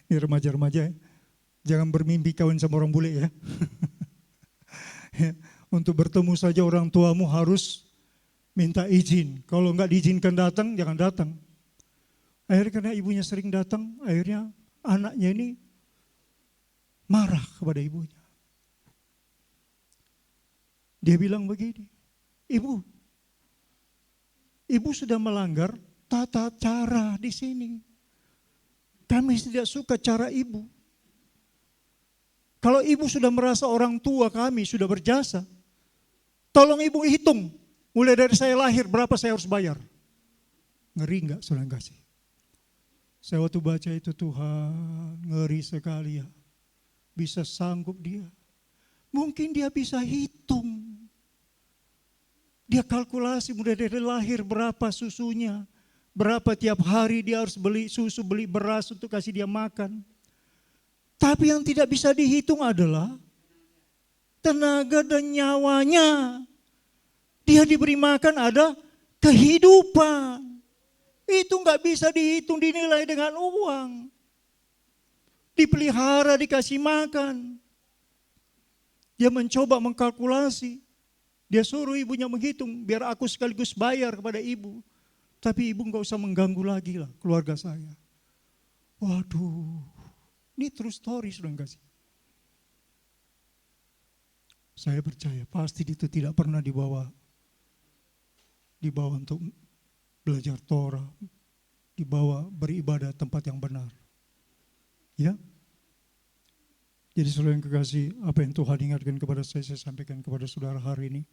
Ini remaja-remaja ya. Jangan bermimpi kawin sama orang bule ya. Untuk bertemu saja orang tuamu harus minta izin. Kalau enggak diizinkan datang, jangan datang. Akhirnya karena ibunya sering datang, akhirnya anaknya ini marah kepada ibunya. Dia bilang begini, Ibu sudah melanggar tata cara di sini. Kami tidak suka cara ibu. Kalau ibu sudah merasa orang tua kami sudah berjasa, tolong ibu hitung, mulai dari saya lahir berapa saya harus bayar. Ngeri enggak, saudara kasih? Saya waktu baca itu, Tuhan, ngeri sekali ya. Bisa sanggup dia. Mungkin dia bisa hitung. Dia kalkulasi mulai dari lahir berapa susunya, berapa tiap hari dia harus beli susu, beli beras untuk kasih dia makan. Tapi yang tidak bisa dihitung adalah tenaga dan nyawanya. Dia diberi makan ada kehidupan. Itu nggak bisa dihitung, dinilai dengan uang. Dipelihara, dikasih makan. Dia mencoba mengkalkulasi. Dia suruh ibunya menghitung, biar aku sekaligus bayar kepada ibu. Tapi ibu nggak usah mengganggu lagi lah keluarga saya. Waduh, ini true story sudah enggak sih? Saya percaya pasti itu tidak pernah dibawa untuk belajar Torah, dibawa beribadah tempat yang benar. Ya. Jadi saudara yang kekasih, apa yang Tuhan ingatkan kepada saya sampaikan kepada saudara hari ini.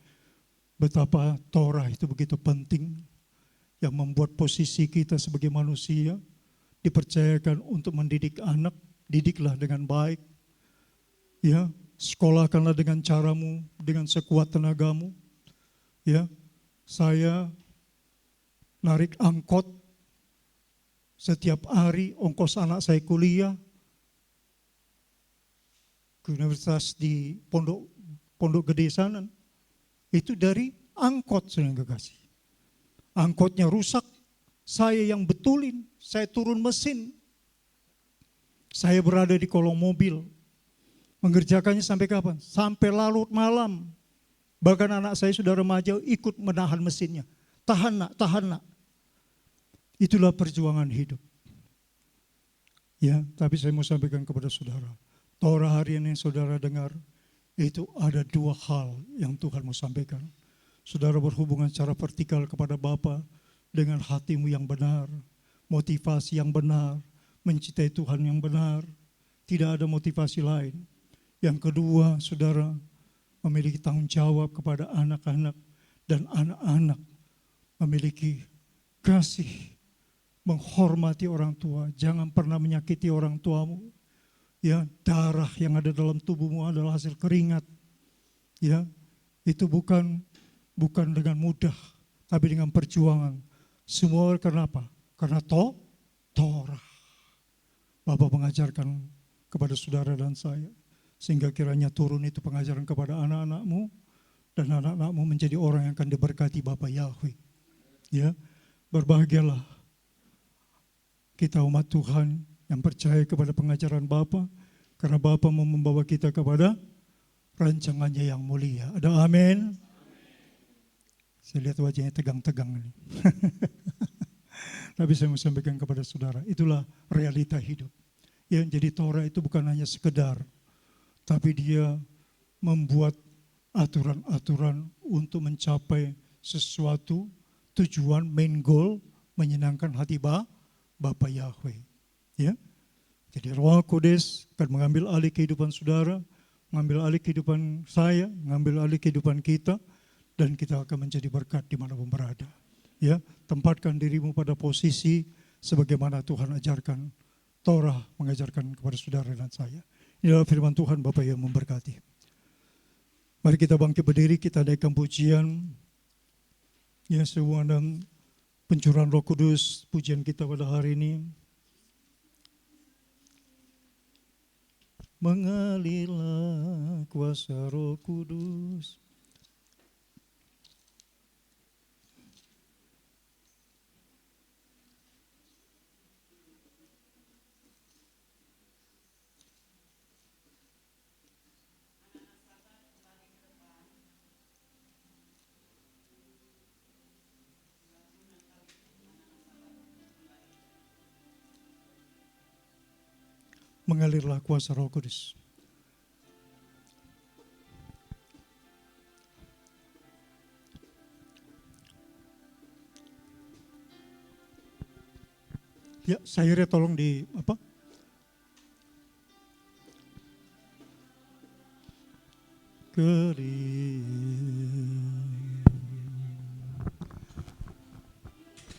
Betapa Torah itu begitu penting, yang membuat posisi kita sebagai manusia dipercayakan untuk mendidik anak, didiklah dengan baik. Ya, sekolahkanlah dengan caramu, dengan sekuat tenagamu. Ya, saya narik angkot setiap hari, ongkos anak saya kuliah ke universitas di Pondok Gede sana, itu dari angkot, saudara kekasih. Angkotnya rusak, saya yang betulin, saya turun mesin. Saya berada di kolong mobil, mengerjakannya sampai kapan? Sampai larut malam. Bahkan anak saya sudah remaja ikut menahan mesinnya. Tahan nak. Itulah perjuangan hidup. Ya, tapi saya mau sampaikan kepada saudara. Torah hari ini yang saudara dengar, itu ada dua hal yang Tuhan mau sampaikan. Saudara berhubungan secara vertikal kepada Bapa dengan hatimu yang benar, motivasi yang benar, mencintai Tuhan yang benar, tidak ada motivasi lain. Yang kedua, saudara memiliki tanggung jawab kepada anak-anak, dan anak-anak memiliki kasih, menghormati orang tua, jangan pernah menyakiti orang tuamu. Ya, darah yang ada dalam tubuhmu adalah hasil keringat. Ya, itu bukan dengan mudah, tapi dengan perjuangan. Semua karena apa? Karena Torah. Bapak mengajarkan kepada saudara dan saya, sehingga kiranya turun itu pengajaran kepada anak-anakmu, dan anak-anakmu menjadi orang yang akan diberkati Bapa Yahweh. Ya, berbahagialah kita umat Tuhan yang percaya kepada pengajaran Bapa, karena Bapa mau membawa kita kepada rancangannya yang mulia. Ada amin? Saya lihat wajahnya tegang-tegang ini. Tapi saya mau sampaikan kepada saudara, itulah realita hidup. Ya, jadi Torah itu bukan hanya sekedar, tapi dia membuat aturan-aturan untuk mencapai sesuatu, tujuan, main goal, menyenangkan hati Bapa Yahweh. Ya, jadi Roh Kudus akan mengambil alih kehidupan saudara, mengambil alih kehidupan saya, mengambil alih kehidupan kita, dan kita akan menjadi berkat dimanapun berada. Ya, tempatkan dirimu pada posisi sebagaimana Tuhan ajarkan. Torah mengajarkan kepada saudara dan saya. Inilah firman Tuhan, Bapak yang memberkati. Mari kita bangkit berdiri, kita naikkan pujian. Ya, sewenang pencurahan Roh Kudus, pujian kita pada hari ini. Mengalirlah kuasa Roh Kudus. Mengalirlah kuasa Roh Kudus. Ya, sayurnya tolong di apa?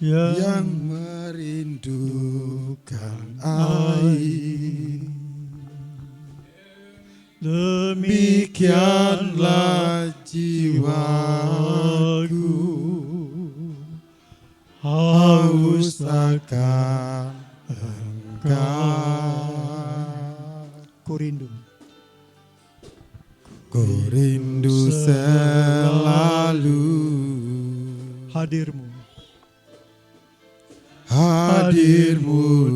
Yang merindukan air, demikianlah jiwaku haus akan Engkau. Ku rindu selalu hadirmu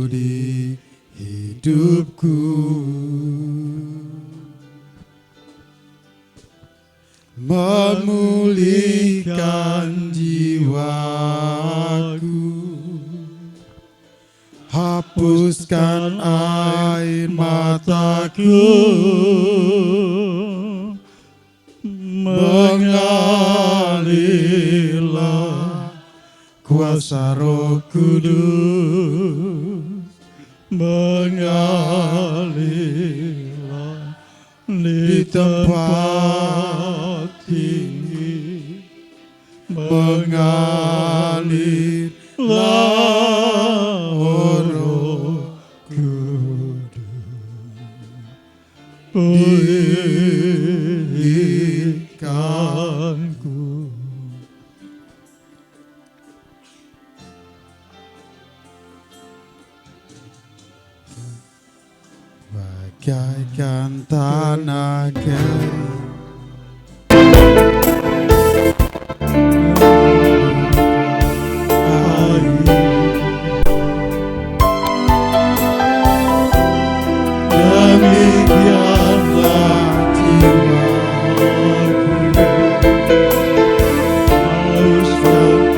di hidupku, memulihkan jiwaku, hapuskan air mataku, mengalirlah kuasa Roh Kudus, mengalirlah di tempat tinggi, mengalirlah Roh Kudus, pulihkanku. Bagaikan tanah kering, demikianlah jiwaku haus akan.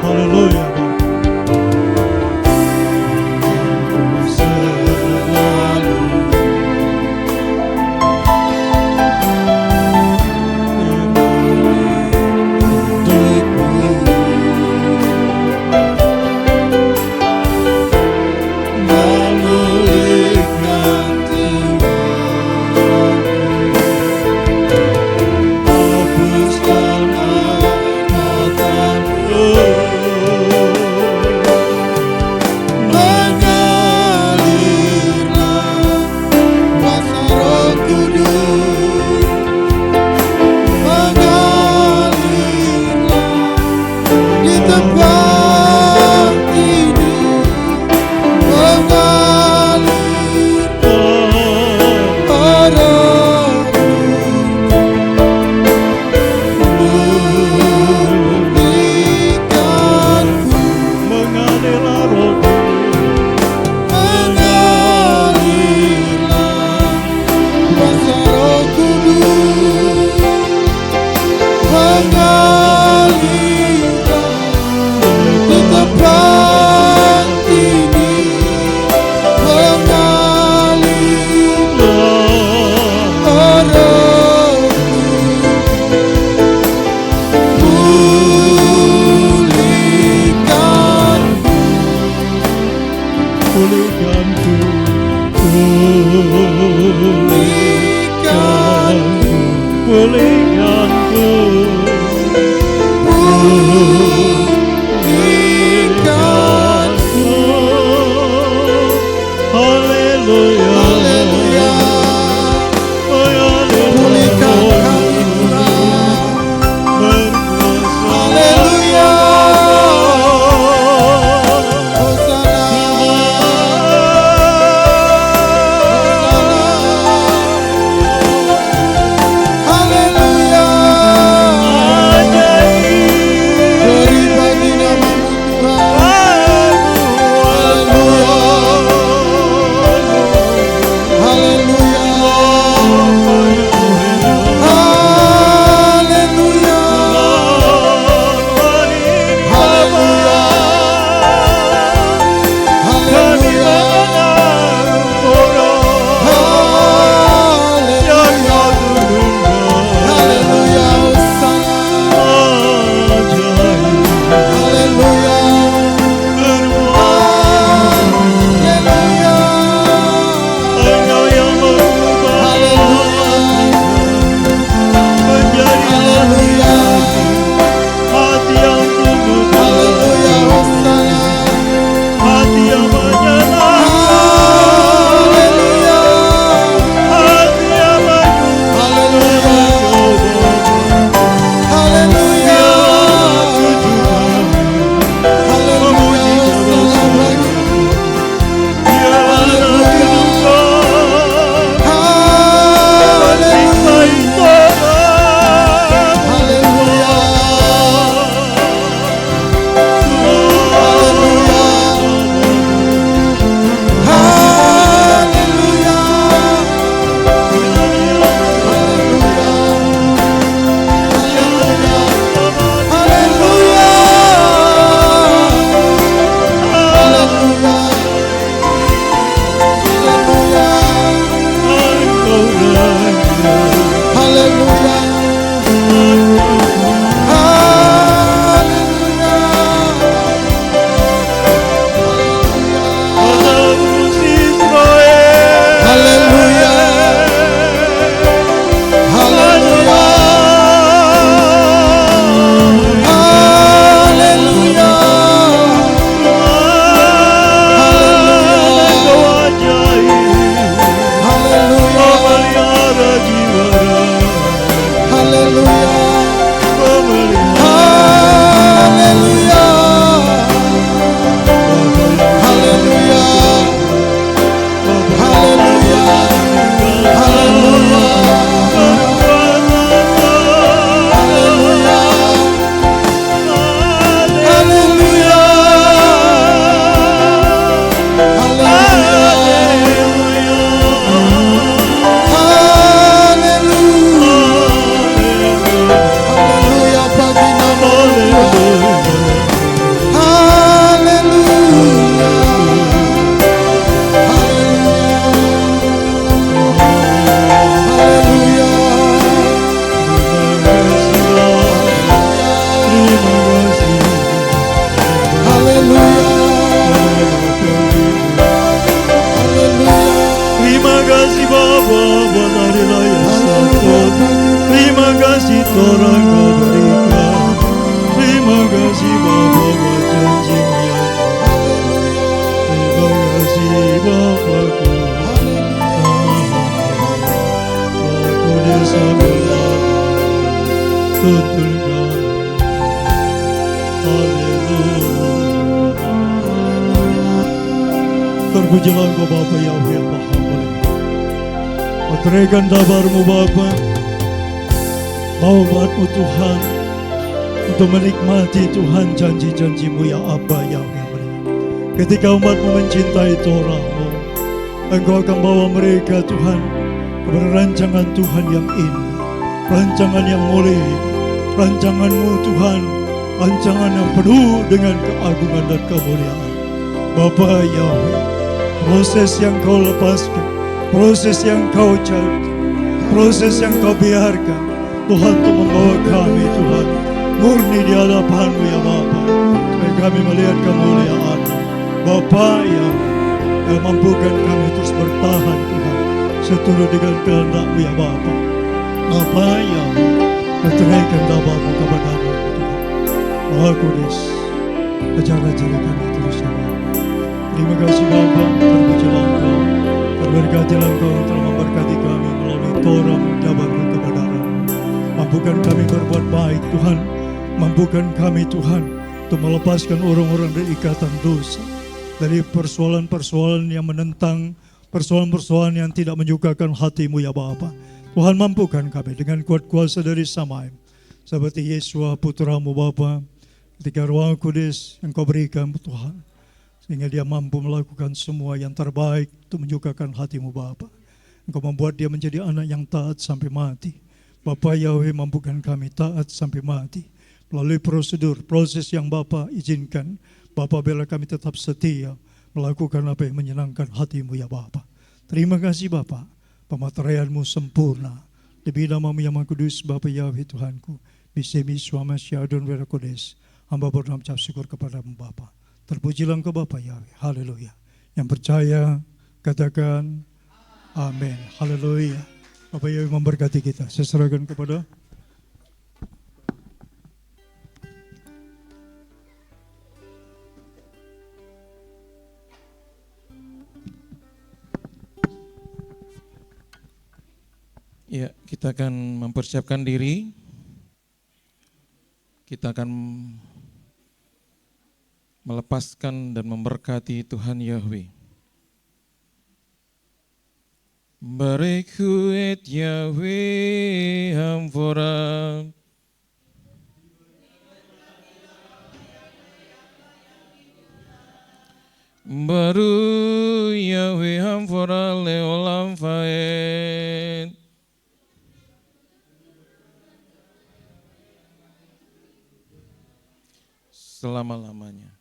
Haleluya. Pulihkanku, pulihkanku. Torah Kau berikan. Terima kasih Bapa buat janji-Mu yang terima kasih Bapakku. Roh Kudus ambillah tuntun kami. Haleluya. Terpujilah Engkau Bapa Yahweh yang Maha Mulia. Meteraikan dabar-Mu Bapa, mau buat-Mu Tuhan, untuk menikmati Tuhan janji-janji-Mu ya Abba Yahweh. Ketika umat-Mu mencintai Torah-Mu, Engkau akan bawa mereka Tuhan kepada rancangan Tuhan yang indah, rancangan yang mulia, rancangan-Mu Tuhan, rancangan yang penuh dengan keagungan dan kemuliaan. Bapa Yahweh, proses yang Kau lepaskan, proses yang Kau cari, proses yang Kau biarkan, Tuhan, untuk membawa kami Tuhan murni di hadapan-Mu ya Bapa, supaya kami melihat kemuliaan Bapa yang mampukan kami terus bertahan Tuhan seturut dengan kehendak-Mu ya Bapa. Bapa yang meteraikan dabar-Mu kepada-Mu Tuhan. Roh Kudus, ajar-ajari kami terus ya Bapa. Terima kasih Bapa, terpujilah Engkau, terberkatilah Engkau telah memberkati kami melalui Torah-Mu, dabar-Mu kepada-Mu. Mampukan kami berbuat baik Tuhan, mampukan kami Tuhan untuk melepaskan orang-orang dari ikatan dosa, dari persoalan-persoalan yang menentang, persoalan-persoalan yang tidak menyukakan hati-Mu ya Bapa. Tuhan, mampukan kami dengan kuat kuasa dari Samaim, seperti Yesua Putra-Mu Bapa, ketika Roh Kudus yang Kau berikan Tuhan, sehingga dia mampu melakukan semua yang terbaik untuk menyukakan hati-Mu Bapa. Engkau membuat dia menjadi anak yang taat sampai mati. Bapa Yahweh, mampukan kami taat sampai mati melalui prosedur, proses yang Bapa izinkan. Bapa, biarlah kami tetap setia melakukan apa yang menyenangkan hati-Mu ya Bapa. Terima kasih Bapa, pemateraian-Mu sempurna. Demi nama-Mu yang Maha Kudus, Bapa Yahweh Tuhanku, Bisemi Suama Syadun Wera Kodes, hamba berdoa mengucap syukur kepada-Mu Bapa. Terpujilah Engkau Bapa Yahweh, haleluya. Yang percaya katakan amin, haleluya. Bapak Yahweh memberkati kita. Saya serahkan kepada ya, kita akan mempersiapkan diri. Kita akan melepaskan dan memberkati Tuhan Yahweh. Bareku et Yahweh Hamfora. Baru Yahweh Hamfora leolam faed. Selama-lamanya.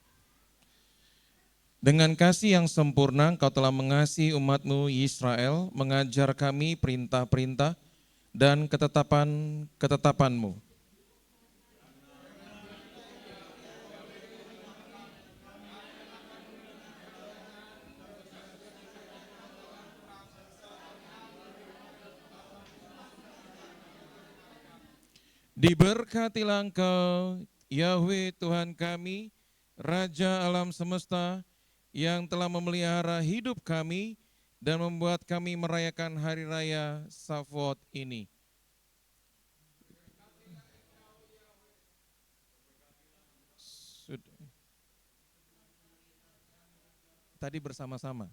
Dengan kasih yang sempurna, Engkau telah mengasihi umat-Mu Israel, mengajar kami perintah-perintah dan ketetapan-ketetapan-Mu. Diberkatilah Engkau, Yahweh Tuhan kami, Raja alam semesta, yang telah memelihara hidup kami dan membuat kami merayakan hari raya Shavuot ini. Tadi bersama-sama,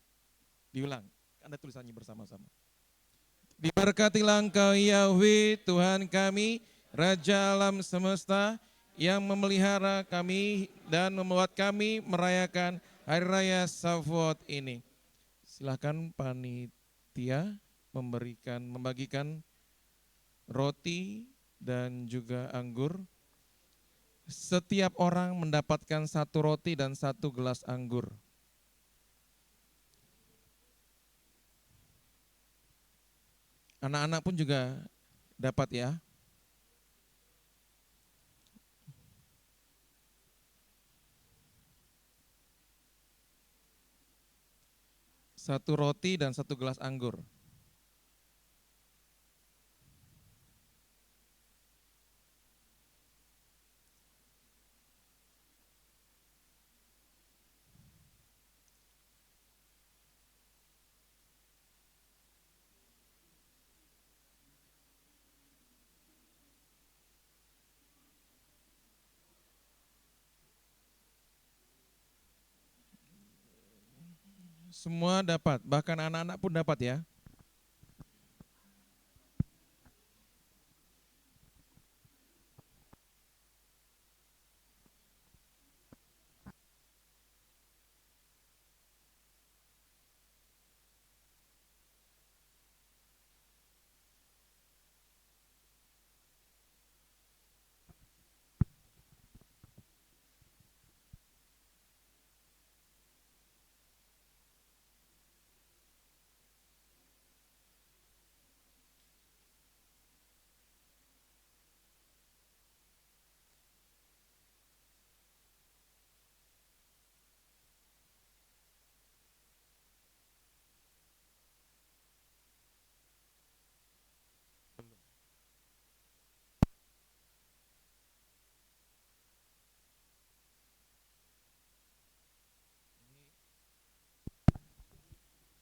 diulang, ada tulisannya bersama-sama. Diberkatilah Engkau Yahweh Tuhan kami, Raja alam semesta, yang memelihara kami dan membuat kami merayakan hari raya Shavuot ini. Silakan panitia membagikan roti dan juga anggur. Setiap orang mendapatkan 1 roti dan 1 gelas anggur. Anak-anak pun juga dapat ya. Satu roti dan 1 gelas anggur. Semua dapat, bahkan anak-anak pun dapat ya.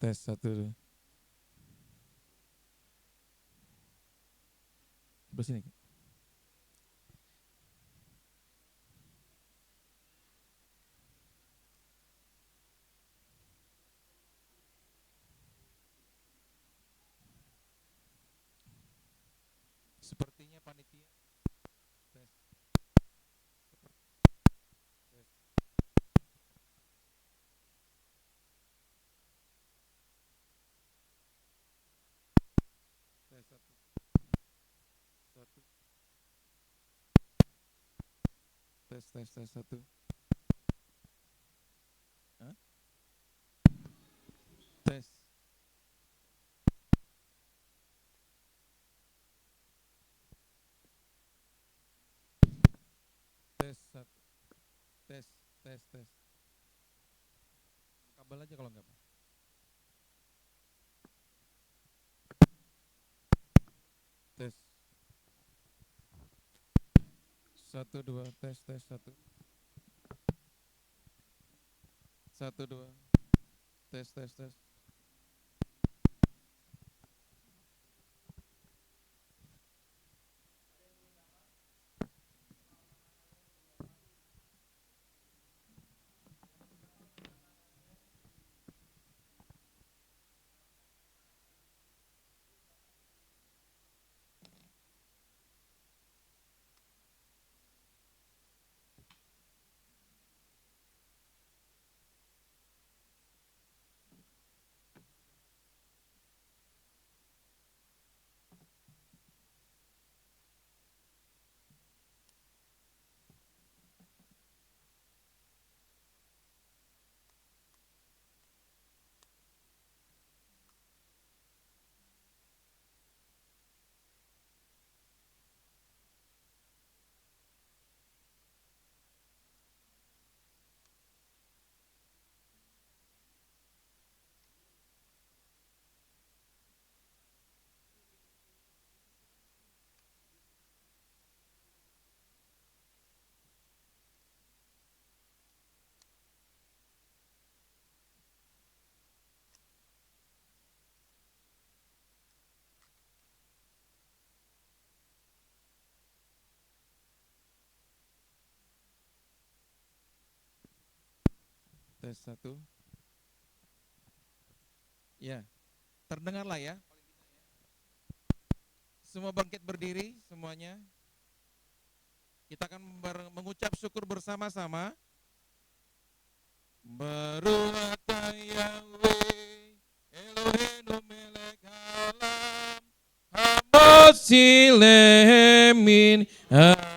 Tes satu dulu. Sebelah sini. Sepertinya panitia. Tes. Tes. Tes satu. Satu. Tes satu. Hah? Tes. Tes satu. Tes. Kabel aja kalau enggak, Pak. Tes. Satu dua, tes satu. Satu dua, tes. Tes satu. Ya, terdengarlah ya. Semua bangkit berdiri semuanya. Kita akan mengucap syukur bersama-sama. Baruch atah Yahweh Eloheinu melek haolam hamosilemin haaret.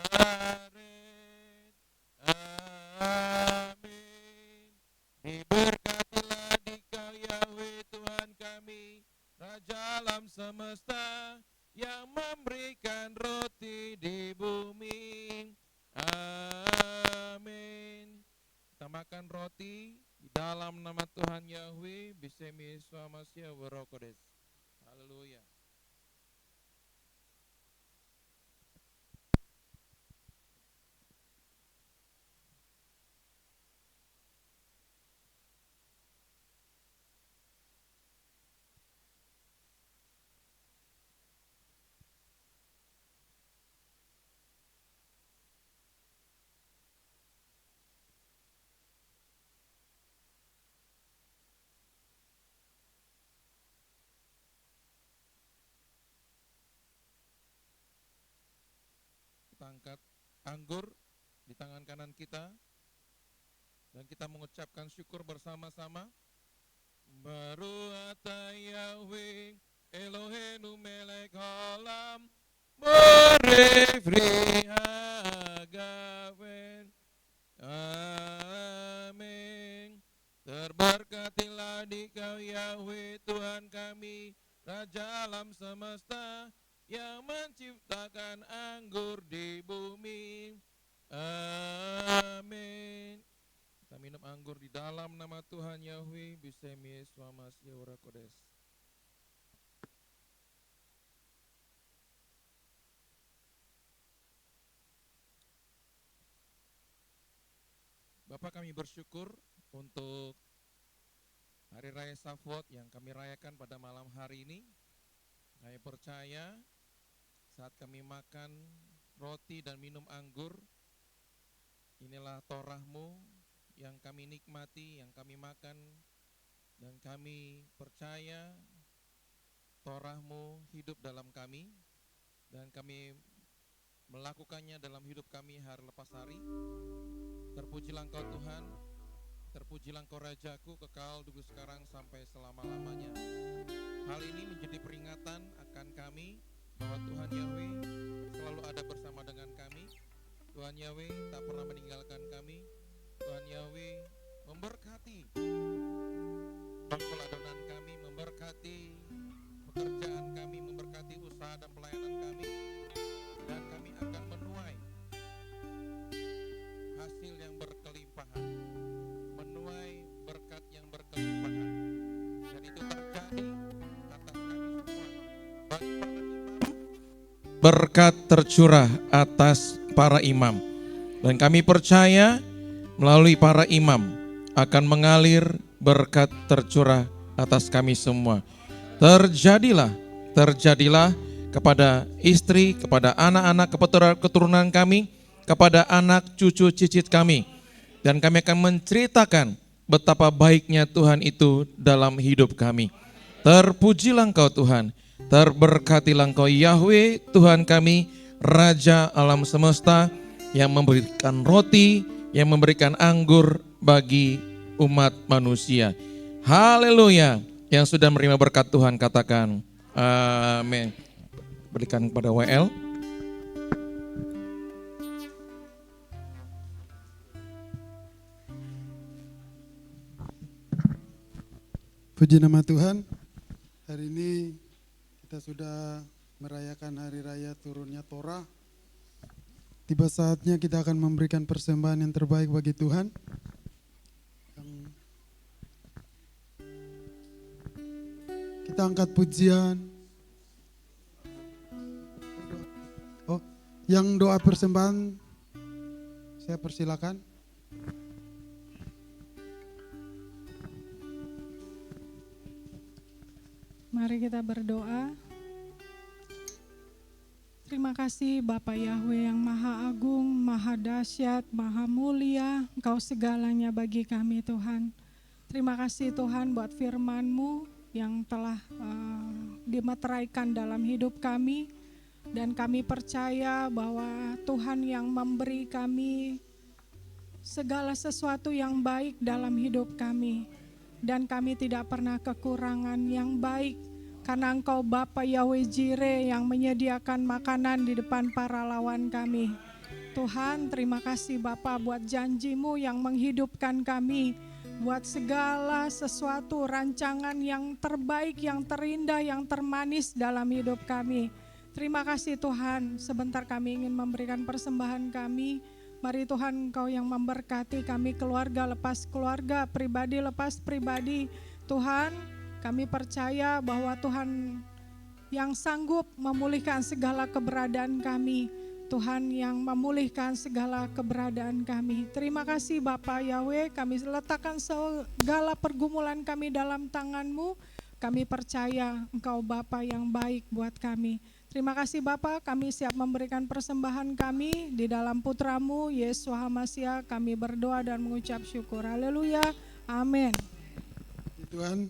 Amin. Diberkatilah Dikau Yahweh Tuhan kami, Raja alam semesta, yang memberikan roti di bumi. Amin. Kita makan roti di dalam nama Tuhan Yahweh, Bisemi Yesua Mashiach Roh Kudus. Haleluya. angkat anggur di tangan kanan kita dan kita mengucapkan syukur bersama-sama. Baruch atah Yahweh Eloheinu melek haolam boreh pri hagafen. Amin. Terberkatilah Dikau Yahweh Tuhan kami, Raja alam semesta, yang menciptakan anggur di bumi. Amin. Kita minum anggur di dalam nama Tuhan Yahweh, Bisem Yesus Masih Ora Kodes. Bapak, kami bersyukur untuk Hari Raya Shavuot yang kami rayakan pada malam hari ini. Kami percaya saat kami makan roti dan minum anggur, inilah Torah-Mu yang kami nikmati, yang kami makan, dan kami percaya Torah-Mu hidup dalam kami, dan kami melakukannya dalam hidup kami hari lepas hari. Terpujilah Engkau Tuhan, terpujilah Engkau Rajaku, kekal dulu sekarang sampai selama-lamanya. Hal ini menjadi peringatan akan kami bahwa Tuhan Yahweh selalu ada bersama dengan kami. Tuhan Yahweh tak pernah meninggalkan kami. Tuhan Yahweh memberkati pengeladonan kami, memberkati pekerjaan kami, memberkati usaha dan pelayanan kami, dan kami akan menuai hasil yang berkelimpahan, menuai berkat yang berkelimpahan, dan itu terjadi atas kami semua. Bagi para imam, berkat tercurah atas para imam, dan kami percaya melalui para imam akan mengalir berkat tercurah atas kami semua. Terjadilah kepada istri, kepada anak-anak keturunan kami, kepada anak cucu cicit kami, dan kami akan menceritakan betapa baiknya Tuhan itu dalam hidup kami. Terpujilah Engkau Tuhan, terberkatilah Engkau Yahweh Tuhan kami, Raja alam semesta, yang memberikan roti, yang memberikan anggur bagi umat manusia. Haleluya. Yang sudah menerima berkat Tuhan katakan amin. Berikan kepada WL. Puji nama Tuhan. Hari ini kita sudah merayakan hari raya turunnya Torah. Tiba saatnya kita akan memberikan persembahan yang terbaik bagi Tuhan. Kita angkat pujian. Oh, yang doa persembahan saya persilakan. Mari kita berdoa. Terima kasih Bapa Yahweh yang Maha Agung, Maha Dahsyat, Maha Mulia, Engkau segalanya bagi kami Tuhan. Terima kasih Tuhan buat firman-Mu yang telah dimeteraikan dalam hidup kami, dan kami percaya bahwa Tuhan yang memberi kami segala sesuatu yang baik dalam hidup kami, dan kami tidak pernah kekurangan yang baik karena Engkau Bapa Yahweh Jireh yang menyediakan makanan di depan para lawan kami. Tuhan, terima kasih Bapa buat janji-Mu yang menghidupkan kami, buat segala sesuatu rancangan yang terbaik, yang terindah, yang termanis dalam hidup kami. Terima kasih Tuhan, sebentar kami ingin memberikan persembahan kami. Mari Tuhan Engkau yang memberkati kami, keluarga lepas keluarga, pribadi lepas pribadi. Tuhan, kami percaya bahwa Tuhan yang sanggup memulihkan segala keberadaan kami. Tuhan yang memulihkan segala keberadaan kami. Terima kasih Bapa Yahweh, kami letakkan segala pergumulan kami dalam tangan-Mu. Kami percaya Engkau Bapa yang baik buat kami. Terima kasih Bapa, kami siap memberikan persembahan kami di dalam Putra-Mu, Yesus Hamasiah. Kami berdoa dan mengucap syukur. Haleluya, amin. Tuhan,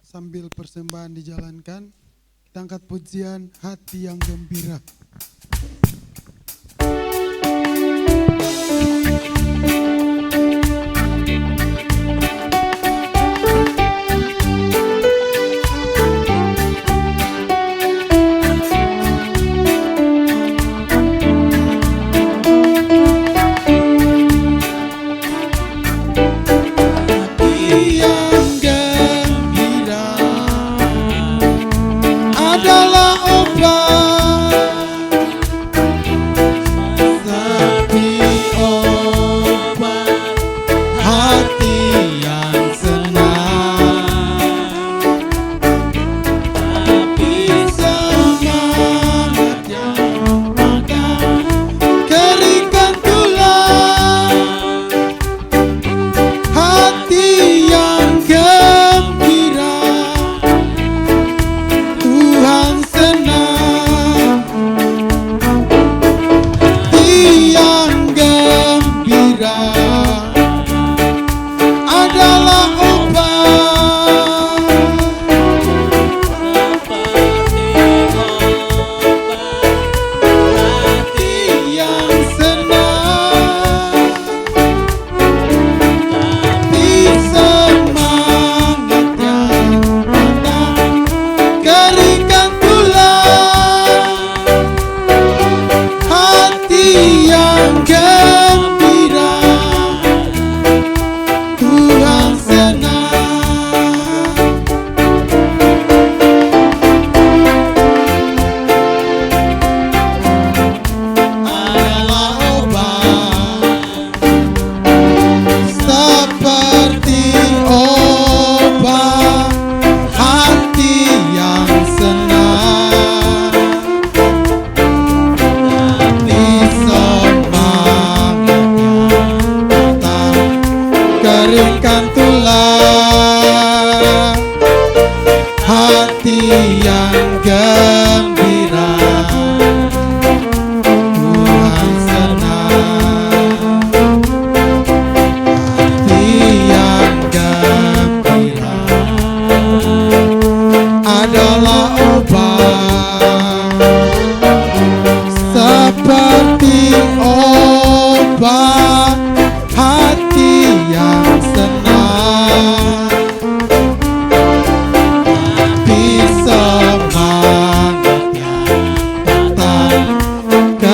sambil persembahan dijalankan, kita angkat pujian hati yang gembira.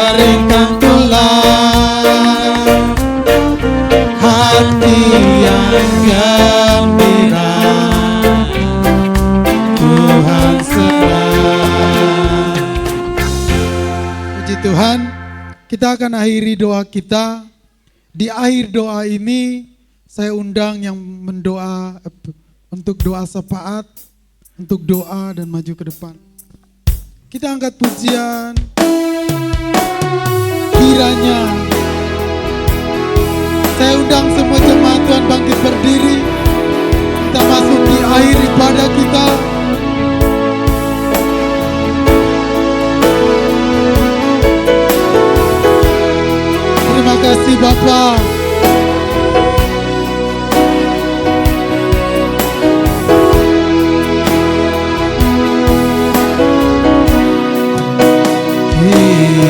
berikan pulang hati yang gembira. Tuhan senang. Puji Tuhan, kita akan akhiri doa kita. Di akhir doa ini saya undang yang mendoa untuk doa syafaat, untuk doa dan maju ke depan. Kita angkat pujian. Kiranya saya undang semua jemaat Tuhan bangkit berdiri. Kita masuk di akhir ibadah kita. Terima kasih Bapak. Kiranya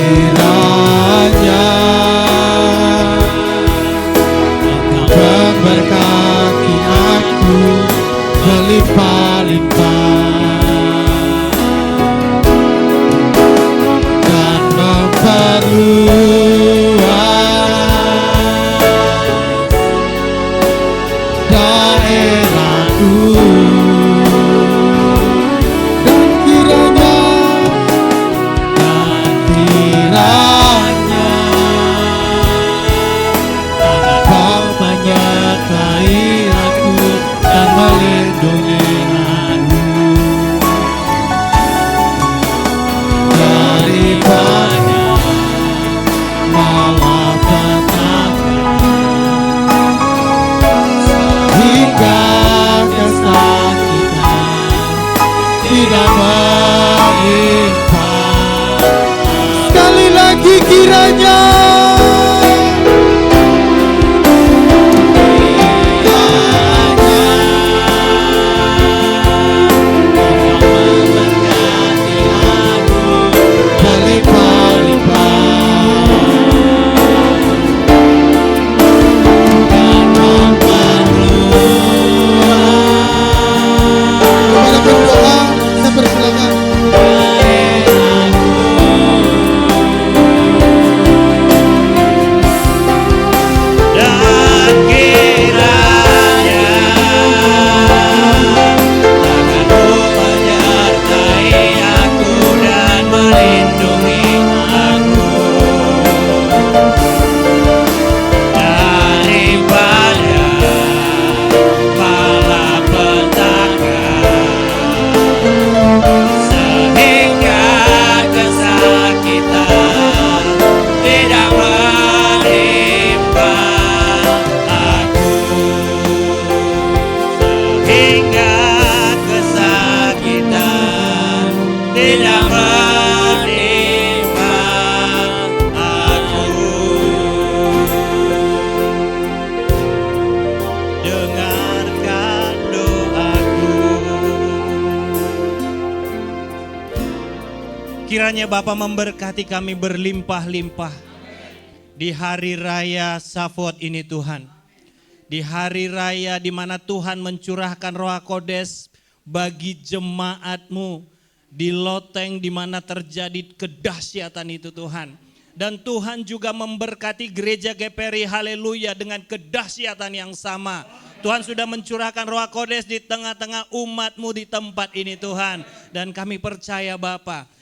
Engkau memberkati aku berlimpah-limpah dan memperluas daerahku. Dan kiranya Engkau menyertai aku dan melindungi aku daripada malapetaka, sehingga kesakitan tidak menimpa. Sekali lagi kiranya kiranya Bapa memberkati kami berlimpah-limpah di hari raya Shavuot ini Tuhan. Di hari raya di mana Tuhan mencurahkan Roh Kodes bagi jemaat-Mu di loteng di mana terjadi kedahsyatan itu Tuhan. Dan Tuhan juga memberkati gereja GPRI Haleluya dengan kedahsyatan yang sama. Tuhan sudah mencurahkan Roh Kodes di tengah-tengah umat-Mu di tempat ini Tuhan. Dan kami percaya Bapa,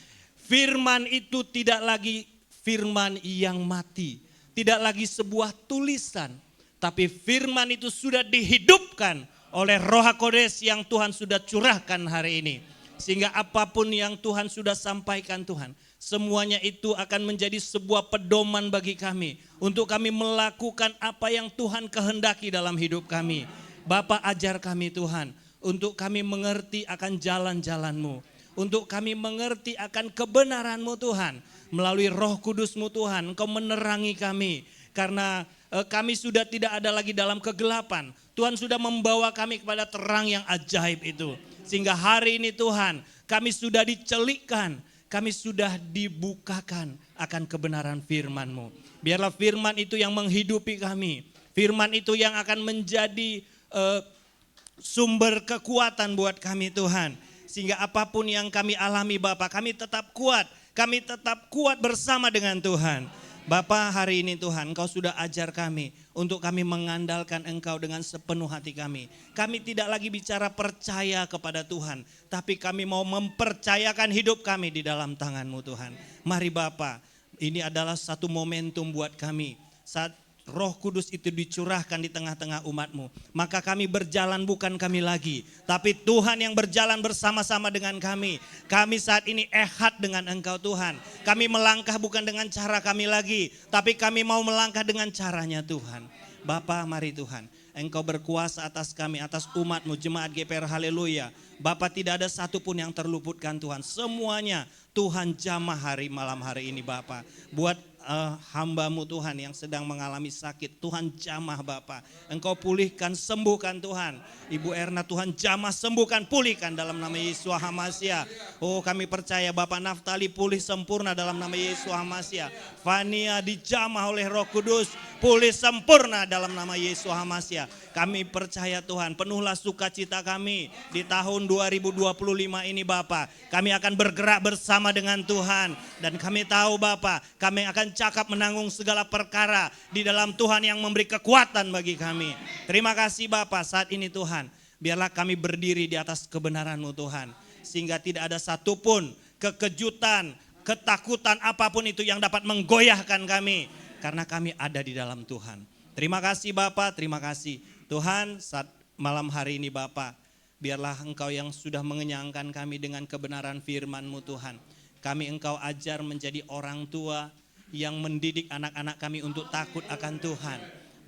firman itu tidak lagi firman yang mati. Tidak lagi sebuah tulisan. Tapi firman itu sudah dihidupkan oleh Roh Kodes yang Tuhan sudah curahkan hari ini. Sehingga apapun yang Tuhan sudah sampaikan Tuhan, semuanya itu akan menjadi sebuah pedoman bagi kami. Untuk kami melakukan apa yang Tuhan kehendaki dalam hidup kami. Bapa ajar kami Tuhan, untuk kami mengerti akan jalan-jalan-Mu. Untuk kami mengerti akan kebenaran-Mu Tuhan. Melalui Roh Kudus-Mu Tuhan, Engkau menerangi kami. Karena kami sudah tidak ada lagi dalam kegelapan. Tuhan sudah membawa kami kepada terang yang ajaib itu. Sehingga hari ini Tuhan, kami sudah dicelikkan, kami sudah dibukakan akan kebenaran firman-Mu. Biarlah firman itu yang menghidupi kami. Firman itu yang akan menjadi sumber kekuatan buat kami Tuhan. Sehingga apapun yang kami alami Bapa, kami tetap kuat. Kami tetap kuat bersama dengan Tuhan. Bapa, hari ini Tuhan, Engkau sudah ajar kami untuk kami mengandalkan Engkau dengan sepenuh hati kami. Kami tidak lagi bicara percaya kepada Tuhan, tapi kami mau mempercayakan hidup kami di dalam tangan-Mu Tuhan. Mari Bapa, ini adalah satu momentum buat kami. Saat Roh Kudus itu dicurahkan di tengah-tengah umat-Mu, maka kami berjalan bukan kami lagi, tapi Tuhan yang berjalan bersama-sama dengan kami. Kami saat ini ehad dengan Engkau Tuhan. Kami melangkah bukan dengan cara kami lagi, tapi kami mau melangkah dengan caranya Tuhan. Bapa, mari Tuhan, Engkau berkuasa atas kami, atas umat-Mu, jemaat GPR, haleluya. Bapa, tidak ada satupun yang terluputkan Tuhan. Semuanya Tuhan jamah malam hari ini Bapa. Buat hamba-Mu Tuhan yang sedang mengalami sakit, Tuhan jamah Bapa. Engkau pulihkan, sembuhkan Tuhan. Ibu Erna, Tuhan jamah, sembuhkan, pulihkan dalam nama Yesus HaMashiach. Oh, kami percaya Bapak Naftali pulih sempurna dalam nama Yesus HaMashiach. Fania dijamah oleh Roh Kudus, pulih sempurna dalam nama Yesus HaMashiach. Kami percaya Tuhan, penuhlah sukacita kami di tahun 2025 ini Bapa. Kami akan bergerak bersama dengan Tuhan, dan kami tahu Bapa, kami akan cakap menanggung segala perkara di dalam Tuhan yang memberi kekuatan bagi kami. Terima kasih Bapa, saat ini Tuhan, biarlah kami berdiri di atas kebenaran-Mu Tuhan, sehingga tidak ada satupun kekejutan, ketakutan apapun itu yang dapat menggoyahkan kami, karena kami ada di dalam Tuhan. Terima kasih Bapa, terima kasih Tuhan. Saat malam hari ini Bapa, biarlah Engkau yang sudah mengenyangkan kami dengan kebenaran firman-Mu Tuhan. Kami Engkau ajar menjadi orang tua yang mendidik anak-anak kami untuk takut akan Tuhan.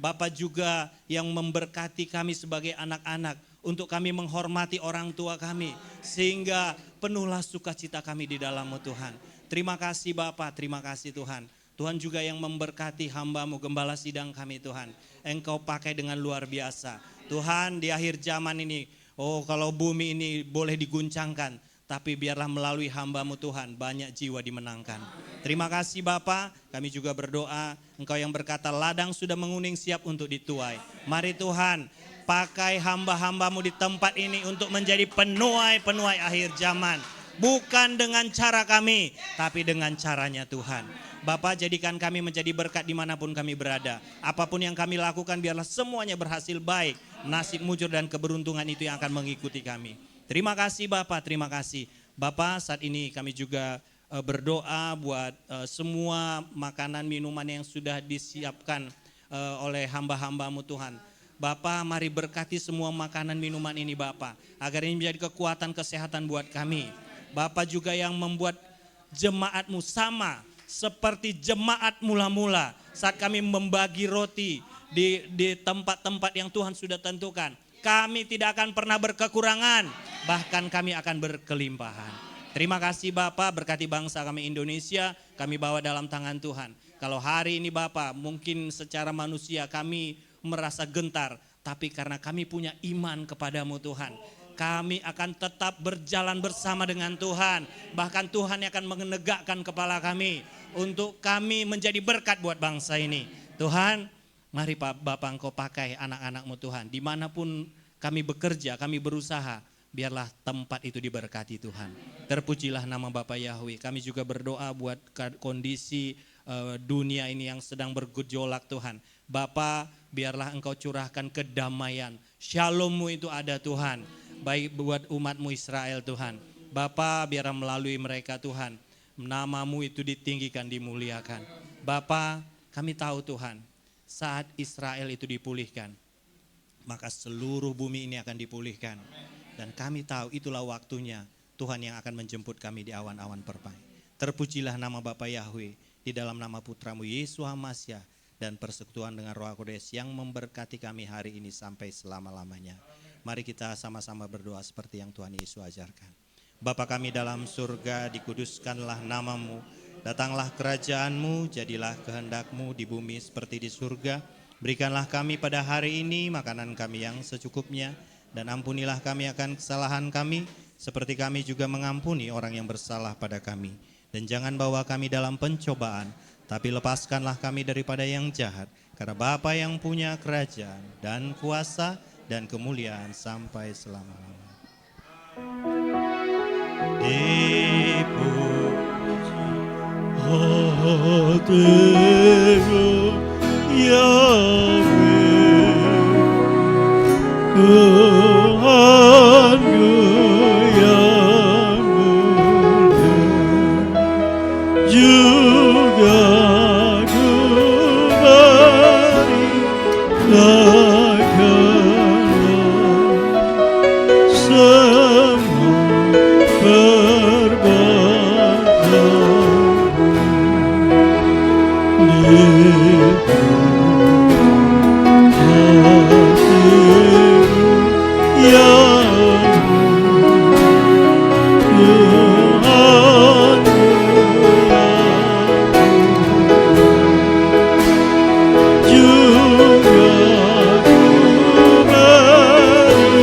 Bapa juga yang memberkati kami sebagai anak-anak untuk kami menghormati orang tua kami, sehingga penuhlah sukacita kami di dalam-Mu Tuhan. Terima kasih Bapa, terima kasih Tuhan. Tuhan juga yang memberkati hamba-Mu, gembala sidang kami Tuhan. Engkau pakai dengan luar biasa. Tuhan, di akhir zaman ini, oh kalau bumi ini boleh diguncangkan, tapi biarlah melalui hamba-Mu Tuhan banyak jiwa dimenangkan. Terima kasih Bapa, kami juga berdoa, Engkau yang berkata ladang sudah menguning siap untuk dituai. Mari Tuhan, pakai hamba-hamba-Mu di tempat ini untuk menjadi penuai-penuai akhir zaman. Bukan dengan cara kami, tapi dengan caranya Tuhan. Bapa, jadikan kami menjadi berkat dimanapun kami berada. Apapun yang kami lakukan biarlah semuanya berhasil baik. Nasib mujur dan keberuntungan itu yang akan mengikuti kami. Terima kasih Bapa, terima kasih. Bapa, saat ini kami juga berdoa buat semua makanan minuman yang sudah disiapkan oleh hamba-hamba-Mu Tuhan. Bapa, mari berkati semua makanan minuman ini Bapa, agar ini menjadi kekuatan kesehatan buat kami. Bapa juga yang membuat jemaat-Mu sama seperti jemaat mula-mula saat kami membagi roti di tempat-tempat yang Tuhan sudah tentukan. Kami tidak akan pernah berkekurangan, bahkan kami akan berkelimpahan. Terima kasih Bapa, berkati bangsa kami Indonesia, kami bawa dalam tangan Tuhan. Kalau hari ini Bapa, mungkin secara manusia kami merasa gentar, tapi karena kami punya iman kepada-Mu Tuhan, kami akan tetap berjalan bersama dengan Tuhan. Bahkan Tuhan yang akan menegakkan kepala kami untuk kami menjadi berkat buat bangsa ini. Tuhan, mari Pak Bapak Engkau pakai anak-anak-Mu Tuhan. Dimanapun kami bekerja, kami berusaha, biarlah tempat itu diberkati Tuhan. Terpujilah nama Bapak Yahweh. Kami juga berdoa buat kondisi dunia ini yang sedang bergejolak Tuhan. Bapa, biarlah Engkau curahkan kedamaian. Shalom-Mu itu ada Tuhan. Baik buat umat-Mu Israel Tuhan. Bapa, biarlah melalui mereka Tuhan, nama-Mu itu ditinggikan, dimuliakan. Bapa, kami tahu Tuhan, saat Israel itu dipulihkan, maka seluruh bumi ini akan dipulihkan. Dan kami tahu itulah waktunya Tuhan yang akan menjemput kami di awan-awan permai. Terpujilah nama Bapa Yahweh, di dalam nama Putra-Mu Yesus HaMashiach, dan persekutuan dengan Roh Kudus yang memberkati kami hari ini sampai selama-lamanya. Mari kita sama-sama berdoa seperti yang Tuhan Yesus ajarkan. Bapa kami dalam surga, dikuduskanlah nama-Mu, datanglah kerajaan-Mu, jadilah kehendak-Mu di bumi seperti di surga. Berikanlah kami pada hari ini makanan kami yang secukupnya, dan ampunilah kami akan kesalahan kami, seperti kami juga mengampuni orang yang bersalah pada kami. Dan jangan bawa kami dalam pencobaan, tapi lepaskanlah kami daripada yang jahat, karena Bapa yang punya kerajaan dan kuasa dan kemuliaan sampai selama-lamanya. Dipuji hatiku Yahweh, Tuhanku yang mulia, juga ku beri semua perbuatanmu di hatiku yang Tuhanku yang juga ku beri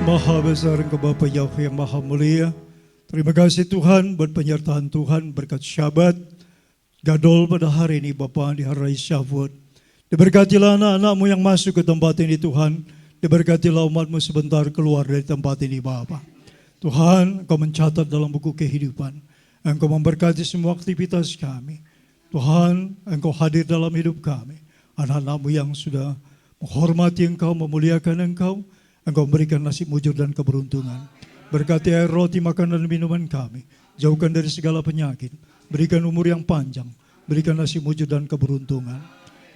Maha besar Engkau Bapa Yahweh yang Maha Mulia. Terima kasih Tuhan buat penyertaan Tuhan berkat Syabat Gadol pada hari ini Bapa di hari Syafut. Diberkatilah anak-anakmu yang masuk ke tempat ini Tuhan. Diberkatilah umatmu sebentar keluar dari tempat ini Bapa. Tuhan, Engkau mencatat dalam buku kehidupan. Engkau memberkati semua aktivitas kami. Tuhan, Engkau hadir dalam hidup kami. Anak-anakmu yang sudah menghormati Engkau, memuliakan Engkau, Engkau berikan nasib mujur dan keberuntungan. Berkati air roti, makanan dan minuman kami. Jauhkan dari segala penyakit. Berikan umur yang panjang. Berikan nasib mujur dan keberuntungan.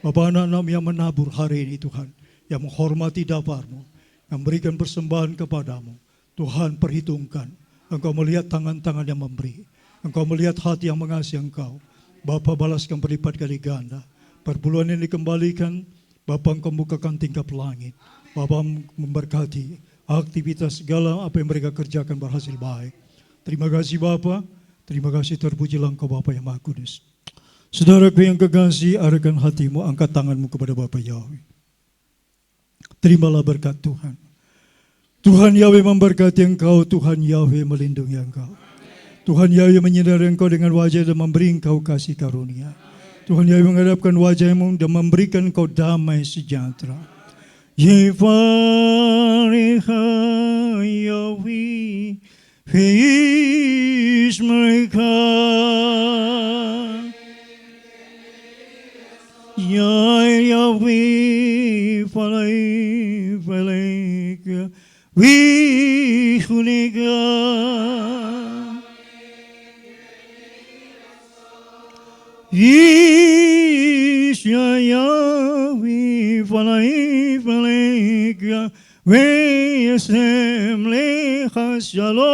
Bapa, anak-anakmu yang menabur hari ini Tuhan. Yang menghormati daparmu. Yang memberikan persembahan kepadamu. Tuhan, perhitungkan. Engkau melihat tangan-tangan yang memberi. Engkau melihat hati yang mengasihi Engkau. Bapa, balaskan berlipat kali ganda. Perpuluhan yang dikembalikan, Bapa, Engkau bukakan tingkap langit. Bapa memberkati aktivitas segala apa yang mereka kerjakan berhasil baik. Terima kasih Bapa, terima kasih, terpujilah Engkau Bapa yang Maha Kudus. Saudaraku yang kekasih, arahkan hatimu, angkat tanganmu kepada Bapa Yahweh. Terimalah berkat Tuhan. Tuhan Yahweh memberkati engkau, Tuhan Yahweh melindungi engkau. Tuhan Yahweh menyinari engkau dengan wajah dan memberi engkau kasih karunia. Tuhan Yahweh menghadapkan wajahmu dan memberikan engkau damai sejahtera. Yifariha Yahweh fiis mereka, Ya Yahweh falai falai wihunika, Ya Yahweh falai falai Wesem lecha shalom.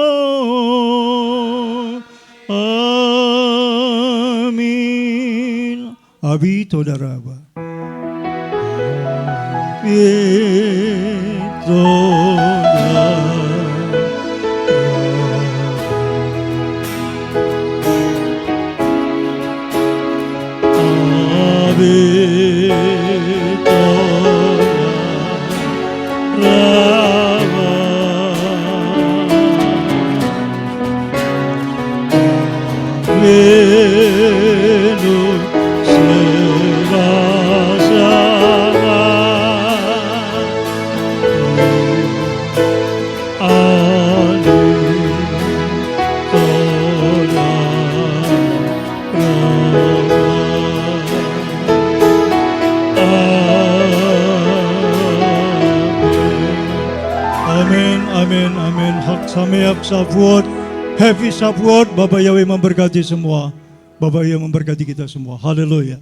Amin. Abi toda raba. Amin, amin. Hak Sameak Shavuot, Happy Shavuot. Bapak Yahweh memberkati semua. Bapak Yahweh memberkati kita semua. Haleluya.